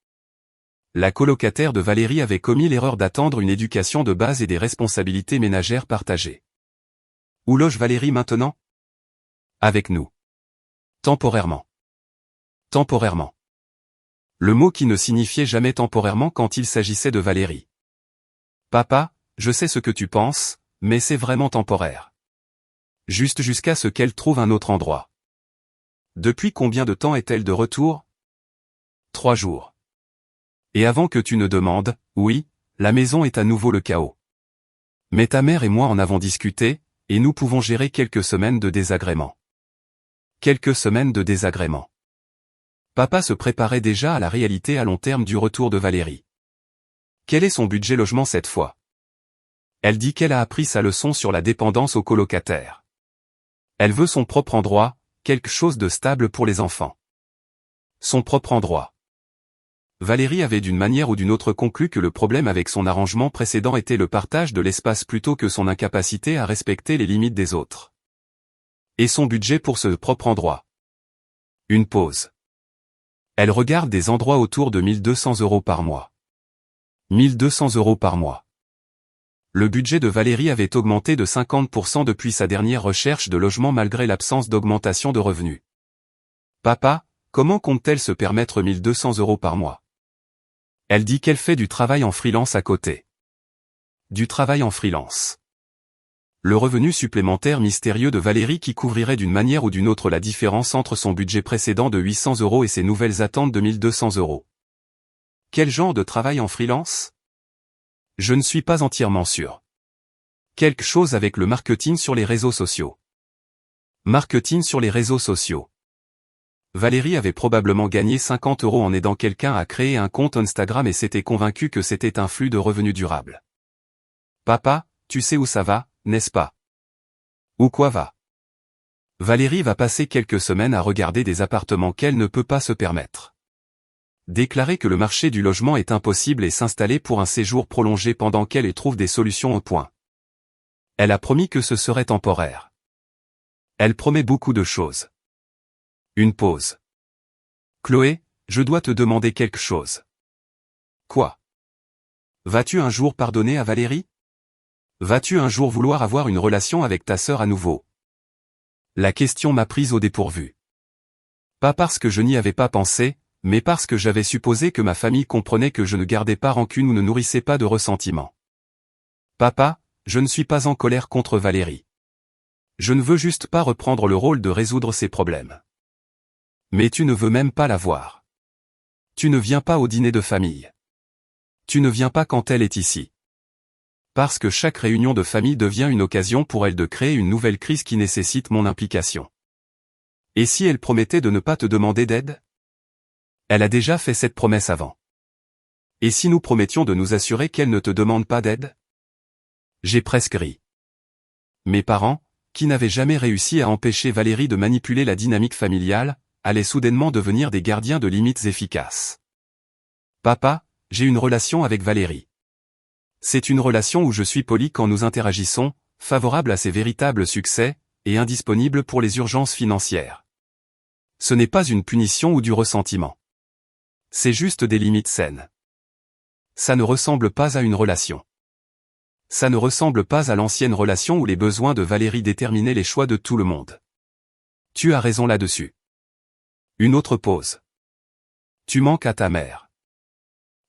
La colocataire de Valérie avait commis l'erreur d'attendre une éducation de base et des responsabilités ménagères partagées. Où loge Valérie maintenant? Avec nous. Temporairement. Temporairement. Le mot qui ne signifiait jamais temporairement quand il s'agissait de Valérie. Papa, je sais ce que tu penses, mais c'est vraiment temporaire. Juste jusqu'à ce qu'elle trouve un autre endroit. Depuis combien de temps est-elle de retour? 3 jours. Et avant que tu ne demandes, oui, la maison est à nouveau le chaos. Mais ta mère et moi en avons discuté, et nous pouvons gérer quelques semaines de désagrément. Quelques semaines de désagrément. Papa se préparait déjà à la réalité à long terme du retour de Valérie. Quel est son budget logement cette fois? Elle dit qu'elle a appris sa leçon sur la dépendance aux colocataires. Elle veut son propre endroit, quelque chose de stable pour les enfants. Son propre endroit. Valérie avait d'une manière ou d'une autre conclu que le problème avec son arrangement précédent était le partage de l'espace plutôt que son incapacité à respecter les limites des autres. Et son budget pour ce propre endroit. Une pause. Elle regarde des endroits autour de 1200 € par mois. 1200 € par mois. Le budget de Valérie avait augmenté de 50% depuis sa dernière recherche de logement malgré l'absence d'augmentation de revenus. Papa, comment compte-t-elle se permettre 1200 € par mois? Elle dit qu'elle fait du travail en freelance à côté. Du travail en freelance. Le revenu supplémentaire mystérieux de Valérie qui couvrirait d'une manière ou d'une autre la différence entre son budget précédent de 800 € et ses nouvelles attentes de 1200 €. Quel genre de travail en freelance? Je ne suis pas entièrement sûr. Quelque chose avec le marketing sur les réseaux sociaux. Marketing sur les réseaux sociaux. Valérie avait probablement gagné 50 € en aidant quelqu'un à créer un compte Instagram et s'était convaincue que c'était un flux de revenus durable. Papa, tu sais où ça va, n'est-ce pas? Où quoi va? Valérie va passer quelques semaines à regarder des appartements qu'elle ne peut pas se permettre. Déclarer que le marché du logement est impossible et s'installer pour un séjour prolongé pendant qu'elle y trouve des solutions au point. Elle a promis que ce serait temporaire. Elle promet beaucoup de choses. Une pause. Chloé, je dois te demander quelque chose. Quoi? Vas-tu un jour pardonner à Valérie? Vas-tu un jour vouloir avoir une relation avec ta sœur à nouveau? La question m'a prise au dépourvu. Pas parce que je n'y avais pas pensé, mais parce que j'avais supposé que ma famille comprenait que je ne gardais pas rancune ou ne nourrissais pas de ressentiment. Papa, je ne suis pas en colère contre Valérie. Je ne veux juste pas reprendre le rôle de résoudre ses problèmes. Mais tu ne veux même pas la voir. Tu ne viens pas au dîner de famille. Tu ne viens pas quand elle est ici. Parce que chaque réunion de famille devient une occasion pour elle de créer une nouvelle crise qui nécessite mon implication. Et si elle promettait de ne pas te demander d'aide? Elle a déjà fait cette promesse avant. Et si nous promettions de nous assurer qu'elle ne te demande pas d'aide? J'ai presque ri. Mes parents, qui n'avaient jamais réussi à empêcher Valérie de manipuler la dynamique familiale, allaient soudainement devenir des gardiens de limites efficaces. Papa, j'ai une relation avec Valérie. C'est une relation où je suis poli quand nous interagissons, favorable à ses véritables succès, et indisponible pour les urgences financières. Ce n'est pas une punition ou du ressentiment. C'est juste des limites saines. Ça ne ressemble pas à une relation. Ça ne ressemble pas à l'ancienne relation où les besoins de Valérie déterminaient les choix de tout le monde. Tu as raison là-dessus. Une autre pause. Tu manques à ta mère.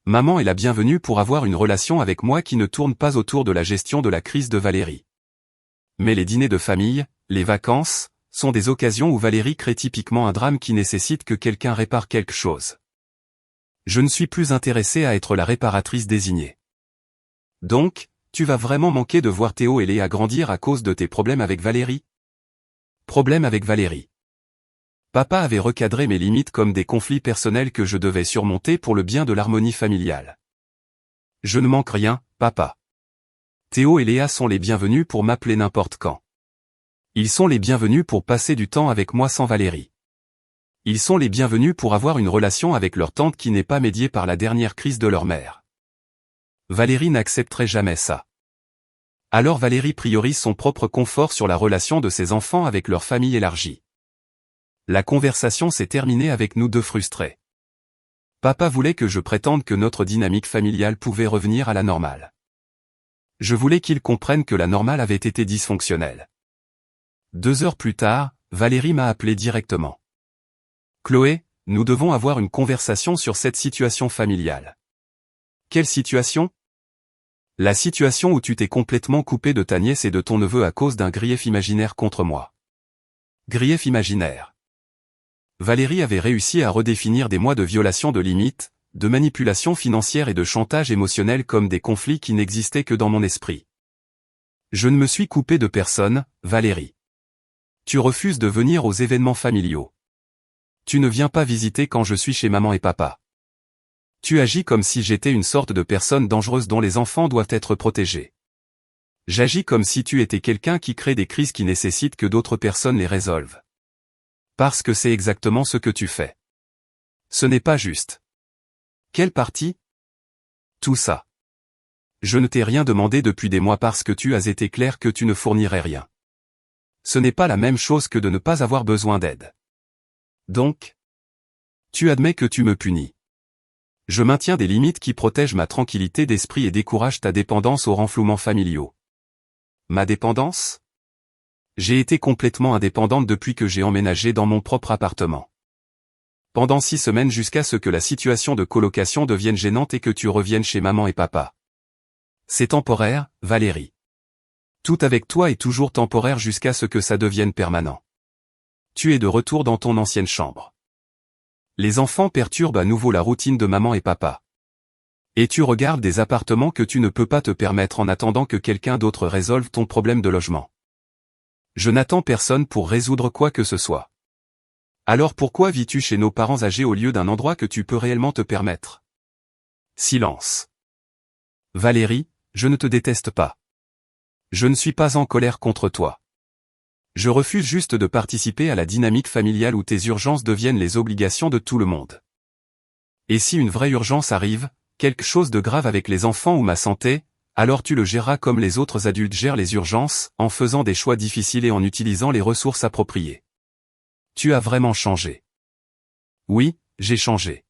Maman est la bienvenue pour avoir une relation avec moi qui ne tourne pas autour de la gestion de la crise de Valérie. Mais les dîners de famille, les vacances, sont des occasions où Valérie crée typiquement un drame qui nécessite que quelqu'un répare quelque chose. Je ne suis plus intéressé à être la réparatrice désignée. Donc, tu vas vraiment manquer de voir Théo et Léa grandir à cause de tes problèmes avec Valérie? Problème avec Valérie. Papa avait recadré mes limites comme des conflits personnels que je devais surmonter pour le bien de l'harmonie familiale. Je ne manque rien, papa. Théo et Léa sont les bienvenus pour m'appeler n'importe quand. Ils sont les bienvenus pour passer du temps avec moi sans Valérie. Ils sont les bienvenus pour avoir une relation avec leur tante qui n'est pas médiée par la dernière crise de leur mère. Valérie n'accepterait jamais ça. Alors Valérie priorise son propre confort sur la relation de ses enfants avec leur famille élargie. La conversation s'est terminée avec nous deux frustrés. Papa voulait que je prétende que notre dynamique familiale pouvait revenir à la normale. Je voulais qu'il comprenne que la normale avait été dysfonctionnelle. 2 heures plus tard, Valérie m'a appelé directement. Chloé, nous devons avoir une conversation sur cette situation familiale. Quelle situation? La situation où tu t'es complètement coupé de ta nièce et de ton neveu à cause d'un grief imaginaire contre moi. Grief imaginaire. Valérie avait réussi à redéfinir des mois de violation de limites, de manipulation financière et de chantage émotionnel comme des conflits qui n'existaient que dans mon esprit. Je ne me suis coupé de personne, Valérie. Tu refuses de venir aux événements familiaux. Tu ne viens pas visiter quand je suis chez maman et papa. Tu agis comme si j'étais une sorte de personne dangereuse dont les enfants doivent être protégés. J'agis comme si tu étais quelqu'un qui crée des crises qui nécessitent que d'autres personnes les résolvent. Parce que c'est exactement ce que tu fais. Ce n'est pas juste. Quelle partie? Tout ça. Je ne t'ai rien demandé depuis des mois parce que tu as été clair que tu ne fournirais rien. Ce n'est pas la même chose que de ne pas avoir besoin d'aide. Donc, tu admets que tu me punis. Je maintiens des limites qui protègent ma tranquillité d'esprit et découragent ta dépendance aux renflouements familiaux. Ma dépendance? J'ai été complètement indépendante depuis que j'ai emménagé dans mon propre appartement. Pendant 6 semaines jusqu'à ce que la situation de colocation devienne gênante et que tu reviennes chez maman et papa. C'est temporaire, Valérie. Tout avec toi est toujours temporaire jusqu'à ce que ça devienne permanent. Tu es de retour dans ton ancienne chambre. Les enfants perturbent à nouveau la routine de maman et papa. Et tu regardes des appartements que tu ne peux pas te permettre en attendant que quelqu'un d'autre résolve ton problème de logement. Je n'attends personne pour résoudre quoi que ce soit. Alors pourquoi vis-tu chez nos parents âgés au lieu d'un endroit que tu peux réellement te permettre? Silence. Valérie, je ne te déteste pas. Je ne suis pas en colère contre toi. Je refuse juste de participer à la dynamique familiale où tes urgences deviennent les obligations de tout le monde. Et si une vraie urgence arrive, quelque chose de grave avec les enfants ou ma santé, alors tu le géreras comme les autres adultes gèrent les urgences, en faisant des choix difficiles et en utilisant les ressources appropriées. Tu as vraiment changé. Oui, j'ai changé.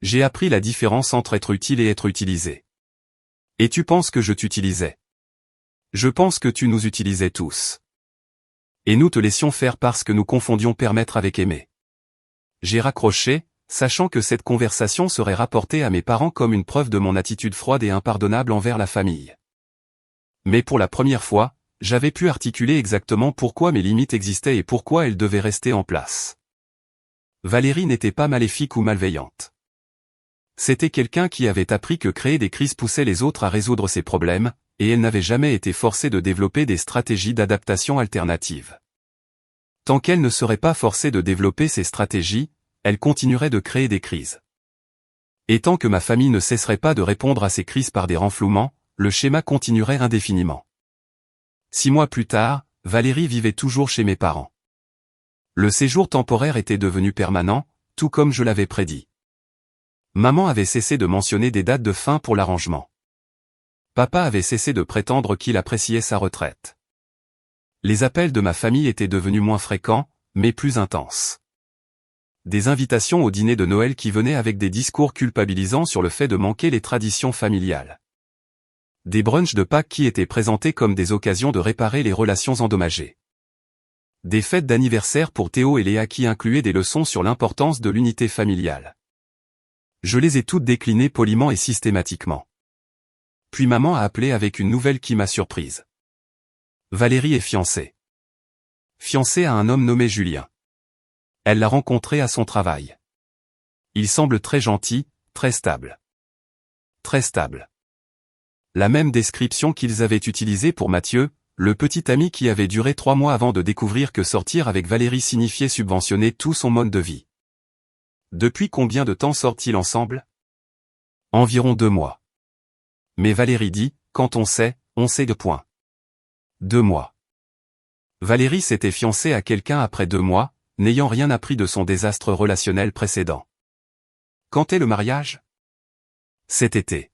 J'ai appris la différence entre être utile et être utilisé. Et tu penses que je t'utilisais? Je pense que tu nous utilisais tous. Et nous te laissions faire parce que nous confondions permettre avec aimer. J'ai raccroché, sachant que cette conversation serait rapportée à mes parents comme une preuve de mon attitude froide et impardonnable envers la famille. Mais pour la première fois, j'avais pu articuler exactement pourquoi mes limites existaient et pourquoi elles devaient rester en place. Valérie n'était pas maléfique ou malveillante. C'était quelqu'un qui avait appris que créer des crises poussait les autres à résoudre ses problèmes, et elle n'avait jamais été forcée de développer des stratégies d'adaptation alternatives. Tant qu'elle ne serait pas forcée de développer ces stratégies, elle continuerait de créer des crises. Et tant que ma famille ne cesserait pas de répondre à ces crises par des renflouements, le schéma continuerait indéfiniment. 6 mois plus tard, Valérie vivait toujours chez mes parents. Le séjour temporaire était devenu permanent, tout comme je l'avais prédit. Maman avait cessé de mentionner des dates de fin pour l'arrangement. Papa avait cessé de prétendre qu'il appréciait sa retraite. Les appels de ma famille étaient devenus moins fréquents, mais plus intenses. Des invitations au dîner de Noël qui venaient avec des discours culpabilisants sur le fait de manquer les traditions familiales. Des brunchs de Pâques qui étaient présentés comme des occasions de réparer les relations endommagées. Des fêtes d'anniversaire pour Théo et Léa qui incluaient des leçons sur l'importance de l'unité familiale. Je les ai toutes déclinées poliment et systématiquement. Puis maman a appelé avec une nouvelle qui m'a surprise. Valérie est fiancée. Fiancée à un homme nommé Julien. Elle l'a rencontré à son travail. Il semble très gentil, très stable. Très stable. La même description qu'ils avaient utilisée pour Mathieu, le petit ami qui avait duré 3 mois avant de découvrir que sortir avec Valérie signifiait subventionner tout son mode de vie. Depuis combien de temps sortent-ils ensemble? Environ 2 mois. Mais Valérie dit, quand on sait de point. 2 mois. Valérie s'était fiancée à quelqu'un après 2 mois, n'ayant rien appris de son désastre relationnel précédent. Quand est le mariage? Cet été.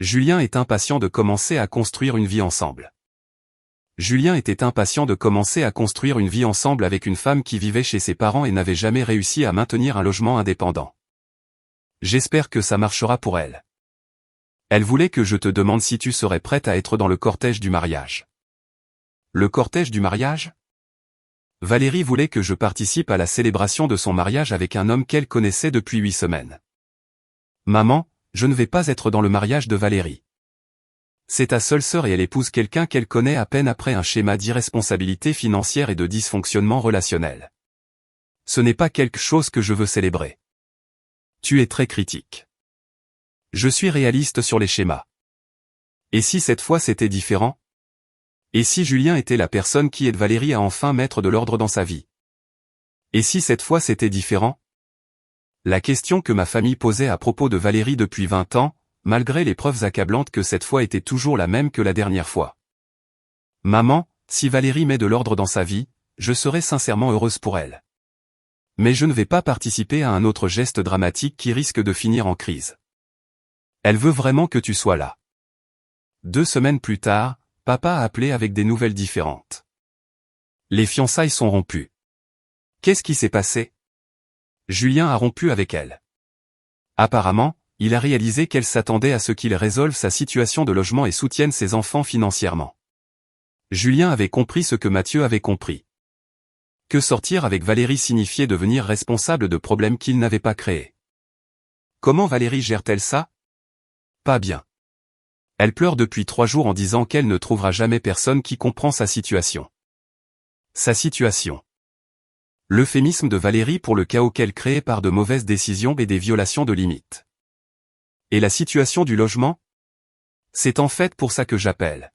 Julien est impatient de commencer à construire une vie ensemble. Julien était impatient de commencer à construire une vie ensemble avec une femme qui vivait chez ses parents et n'avait jamais réussi à maintenir un logement indépendant. J'espère que ça marchera pour elle. Elle voulait que je te demande si tu serais prête à être dans le cortège du mariage. Le cortège du mariage? Valérie voulait que je participe à la célébration de son mariage avec un homme qu'elle connaissait depuis 8 semaines. Maman, je ne vais pas être dans le mariage de Valérie. C'est ta seule sœur et elle épouse quelqu'un qu'elle connaît à peine après un schéma d'irresponsabilité financière et de dysfonctionnement relationnel. Ce n'est pas quelque chose que je veux célébrer. Tu es très critique. Je suis réaliste sur les schémas. Et si cette fois c'était différent? Et si Julien était la personne qui aide Valérie à enfin mettre de l'ordre dans sa vie? Et si cette fois c'était différent? La question que ma famille posait à propos de Valérie depuis 20 ans, malgré les preuves accablantes que cette fois était toujours la même que la dernière fois. Maman, si Valérie met de l'ordre dans sa vie, je serai sincèrement heureuse pour elle. Mais je ne vais pas participer à un autre geste dramatique qui risque de finir en crise. Elle veut vraiment que tu sois là. 2 semaines plus tard, papa a appelé avec des nouvelles différentes. Les fiançailles sont rompues. Qu'est-ce qui s'est passé? Julien a rompu avec elle. Apparemment, il a réalisé qu'elle s'attendait à ce qu'il résolve sa situation de logement et soutienne ses enfants financièrement. Julien avait compris ce que Mathieu avait compris. Que sortir avec Valérie signifiait devenir responsable de problèmes qu'il n'avait pas créés. Comment Valérie gère-t-elle ça? Pas bien. Elle pleure depuis 3 jours en disant qu'elle ne trouvera jamais personne qui comprend sa situation. Sa situation. L'euphémisme de Valérie pour le chaos qu'elle crée par de mauvaises décisions et des violations de limites. Et la situation du logement? C'est en fait pour ça que j'appelle.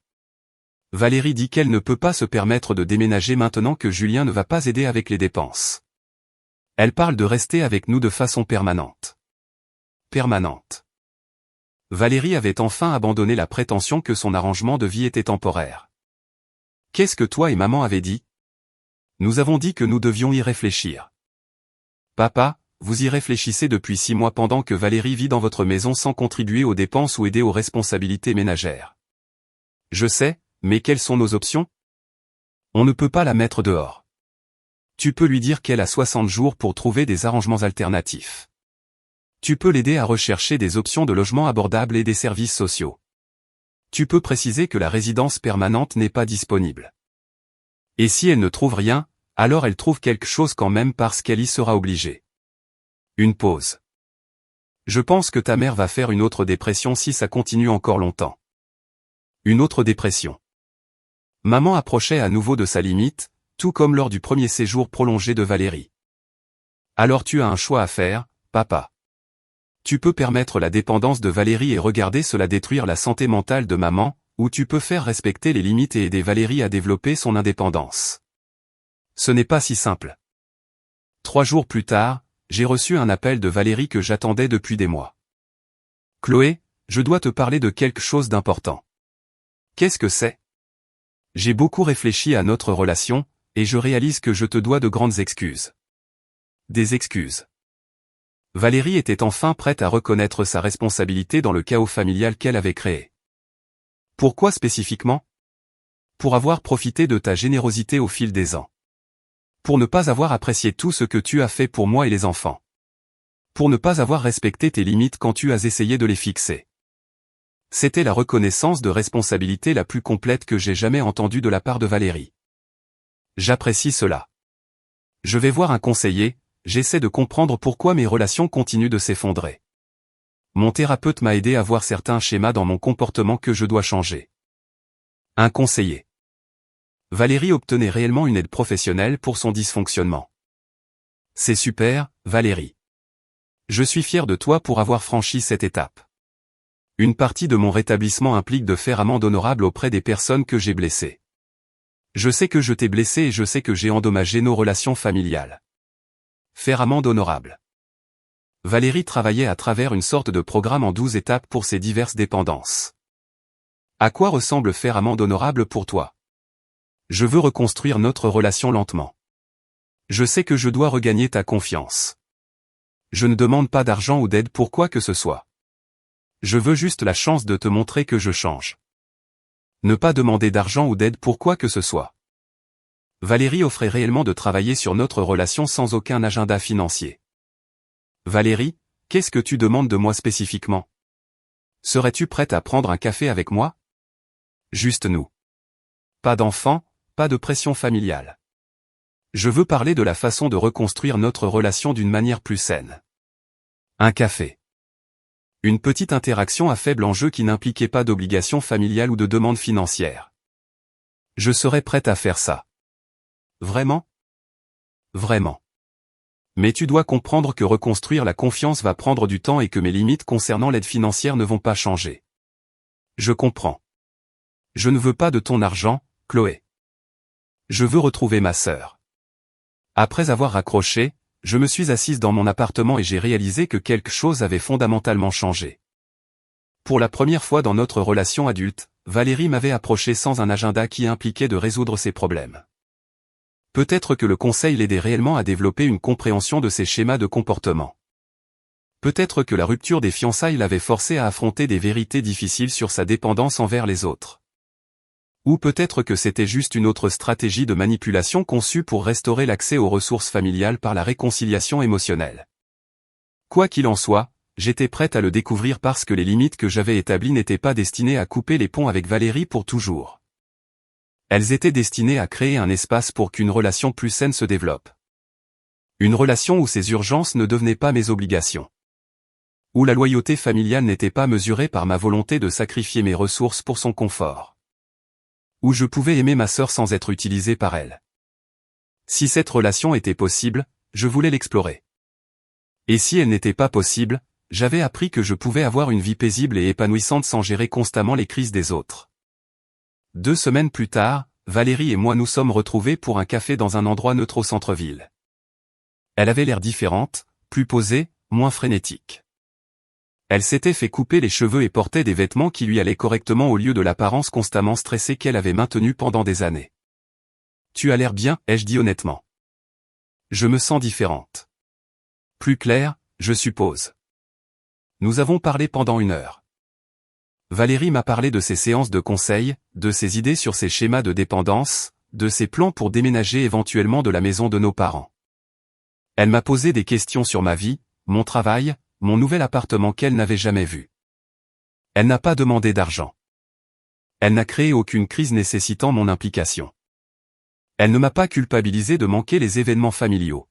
Valérie dit qu'elle ne peut pas se permettre de déménager maintenant que Julien ne va pas aider avec les dépenses. Elle parle de rester avec nous de façon permanente. Permanente. Valérie avait enfin abandonné la prétention que son arrangement de vie était temporaire. Qu'est-ce que toi et maman avez dit? Nous avons dit que nous devions y réfléchir. Papa, vous y réfléchissez depuis 6 mois pendant que Valérie vit dans votre maison sans contribuer aux dépenses ou aider aux responsabilités ménagères. Je sais, mais quelles sont nos options? On ne peut pas la mettre dehors. Tu peux lui dire qu'elle a 60 jours pour trouver des arrangements alternatifs. Tu peux l'aider à rechercher des options de logement abordables et des services sociaux. Tu peux préciser que la résidence permanente n'est pas disponible. Et si elle ne trouve rien, alors elle trouve quelque chose quand même parce qu'elle y sera obligée. Une pause. Je pense que ta mère va faire une autre dépression si ça continue encore longtemps. Une autre dépression. Maman approchait à nouveau de sa limite, tout comme lors du premier séjour prolongé de Valérie. Alors tu as un choix à faire, papa. Tu peux permettre la dépendance de Valérie et regarder cela détruire la santé mentale de maman, ou tu peux faire respecter les limites et aider Valérie à développer son indépendance. Ce n'est pas si simple. 3 jours plus tard, j'ai reçu un appel de Valérie que j'attendais depuis des mois. Chloé, je dois te parler de quelque chose d'important. Qu'est-ce que c'est? J'ai beaucoup réfléchi à notre relation, et je réalise que je te dois de grandes excuses. Des excuses. Valérie était enfin prête à reconnaître sa responsabilité dans le chaos familial qu'elle avait créé. Pourquoi spécifiquement? Pour avoir profité de ta générosité au fil des ans. Pour ne pas avoir apprécié tout ce que tu as fait pour moi et les enfants. Pour ne pas avoir respecté tes limites quand tu as essayé de les fixer. C'était la reconnaissance de responsabilité la plus complète que j'ai jamais entendue de la part de Valérie. J'apprécie cela. Je vais voir un conseiller, j'essaie de comprendre pourquoi mes relations continuent de s'effondrer. Mon thérapeute m'a aidé à voir certains schémas dans mon comportement que je dois changer. Un conseiller. Valérie obtenait réellement une aide professionnelle pour son dysfonctionnement. C'est super, Valérie. Je suis fier de toi pour avoir franchi cette étape. Une partie de mon rétablissement implique de faire amende honorable auprès des personnes que j'ai blessées. Je sais que je t'ai blessé et je sais que j'ai endommagé nos relations familiales. Faire amende honorable. Valérie travaillait à travers une sorte de programme en 12 étapes pour ses diverses dépendances. À quoi ressemble faire amende honorable pour toi? Je veux reconstruire notre relation lentement. Je sais que je dois regagner ta confiance. Je ne demande pas d'argent ou d'aide pour quoi que ce soit. Je veux juste la chance de te montrer que je change. Ne pas demander d'argent ou d'aide pour quoi que ce soit. Valérie offrait réellement de travailler sur notre relation sans aucun agenda financier. Valérie, qu'est-ce que tu demandes de moi spécifiquement? Serais-tu prête à prendre un café avec moi? Juste nous. Pas d'enfants, pas de pression familiale. Je veux parler de la façon de reconstruire notre relation d'une manière plus saine. Un café. Une petite interaction à faible enjeu qui n'impliquait pas d'obligation familiale ou de demande financière. Je serais prête à faire ça. Vraiment? Vraiment. Mais tu dois comprendre que reconstruire la confiance va prendre du temps et que mes limites concernant l'aide financière ne vont pas changer. Je comprends. Je ne veux pas de ton argent, Chloé. Je veux retrouver ma sœur. Après avoir raccroché, je me suis assise dans mon appartement et j'ai réalisé que quelque chose avait fondamentalement changé. Pour la première fois dans notre relation adulte, Valérie m'avait approché sans un agenda qui impliquait de résoudre ses problèmes. Peut-être que le conseil l'aidait réellement à développer une compréhension de ses schémas de comportement. Peut-être que la rupture des fiançailles l'avait forcé à affronter des vérités difficiles sur sa dépendance envers les autres. Ou peut-être que c'était juste une autre stratégie de manipulation conçue pour restaurer l'accès aux ressources familiales par la réconciliation émotionnelle. Quoi qu'il en soit, j'étais prête à le découvrir parce que les limites que j'avais établies n'étaient pas destinées à couper les ponts avec Valérie pour toujours. Elles étaient destinées à créer un espace pour qu'une relation plus saine se développe. Une relation où ces urgences ne devenaient pas mes obligations. Où la loyauté familiale n'était pas mesurée par ma volonté de sacrifier mes ressources pour son confort. Où je pouvais aimer ma sœur sans être utilisé par elle. Si cette relation était possible, je voulais l'explorer. Et si elle n'était pas possible, j'avais appris que je pouvais avoir une vie paisible et épanouissante sans gérer constamment les crises des autres. 2 semaines plus tard, Valérie et moi nous sommes retrouvés pour un café dans un endroit neutre au centre-ville. Elle avait l'air différente, plus posée, moins frénétique. Elle s'était fait couper les cheveux et portait des vêtements qui lui allaient correctement au lieu de l'apparence constamment stressée qu'elle avait maintenue pendant des années. « Tu as l'air bien », ai-je dit honnêtement. « Je me sens différente. » Plus clair, je suppose. Nous avons parlé pendant 1 heure. Valérie m'a parlé de ses séances de conseil, de ses idées sur ses schémas de dépendance, de ses plans pour déménager éventuellement de la maison de nos parents. Elle m'a posé des questions sur ma vie, mon travail, mon nouvel appartement qu'elle n'avait jamais vu. Elle n'a pas demandé d'argent. Elle n'a créé aucune crise nécessitant mon implication. Elle ne m'a pas culpabilisé de manquer les événements familiaux.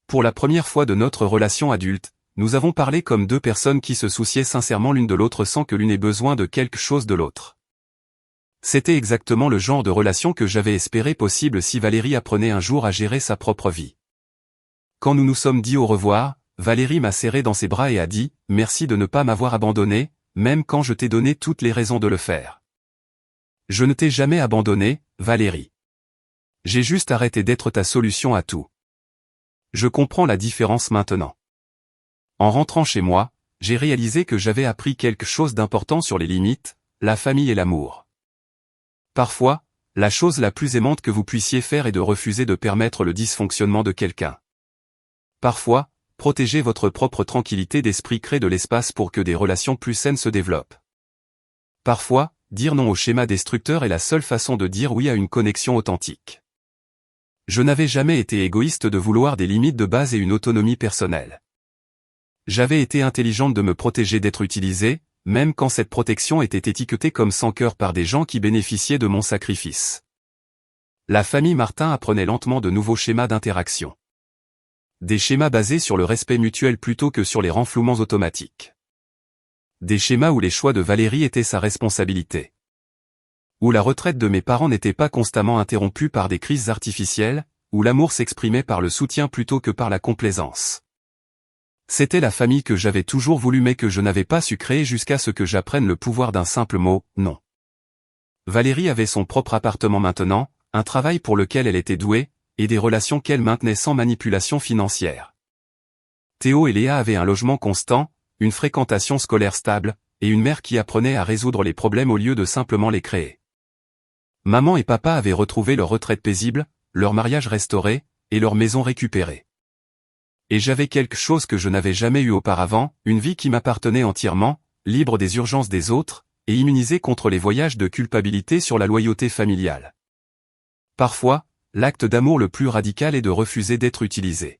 Pour la première fois de notre relation adulte, nous avons parlé comme 2 personnes qui se souciaient sincèrement l'une de l'autre sans que l'une ait besoin de quelque chose de l'autre. C'était exactement le genre de relation que j'avais espéré possible si Valérie apprenait un jour à gérer sa propre vie. Quand nous nous sommes dit au revoir, Valérie m'a serré dans ses bras et a dit « Merci de ne pas m'avoir abandonné, même quand je t'ai donné toutes les raisons de le faire. » Je ne t'ai jamais abandonné, Valérie. J'ai juste arrêté d'être ta solution à tout. Je comprends la différence maintenant. En rentrant chez moi, j'ai réalisé que j'avais appris quelque chose d'important sur les limites, la famille et l'amour. Parfois, la chose la plus aimante que vous puissiez faire est de refuser de permettre le dysfonctionnement de quelqu'un. Parfois, protéger votre propre tranquillité d'esprit crée de l'espace pour que des relations plus saines se développent. Parfois, dire non au schéma destructeur est la seule façon de dire oui à une connexion authentique. Je n'avais jamais été égoïste de vouloir des limites de base et une autonomie personnelle. J'avais été intelligente de me protéger d'être utilisée, même quand cette protection était étiquetée comme sans cœur par des gens qui bénéficiaient de mon sacrifice. La famille Martin apprenait lentement de nouveaux schémas d'interaction. Des schémas basés sur le respect mutuel plutôt que sur les renflouements automatiques. Des schémas où les choix de Valérie étaient sa responsabilité. Où la retraite de mes parents n'était pas constamment interrompue par des crises artificielles, où l'amour s'exprimait par le soutien plutôt que par la complaisance. C'était la famille que j'avais toujours voulu mais que je n'avais pas su créer jusqu'à ce que j'apprenne le pouvoir d'un simple mot, non. Valérie avait son propre appartement maintenant, un travail pour lequel elle était douée, et des relations qu'elle maintenait sans manipulation financière. Théo et Léa avaient un logement constant, une fréquentation scolaire stable, et une mère qui apprenait à résoudre les problèmes au lieu de simplement les créer. Maman et papa avaient retrouvé leur retraite paisible, leur mariage restauré, et leur maison récupérée. Et j'avais quelque chose que je n'avais jamais eu auparavant, une vie qui m'appartenait entièrement, libre des urgences des autres, et immunisée contre les voyages de culpabilité sur la loyauté familiale. Parfois, l'acte d'amour le plus radical est de refuser d'être utilisé.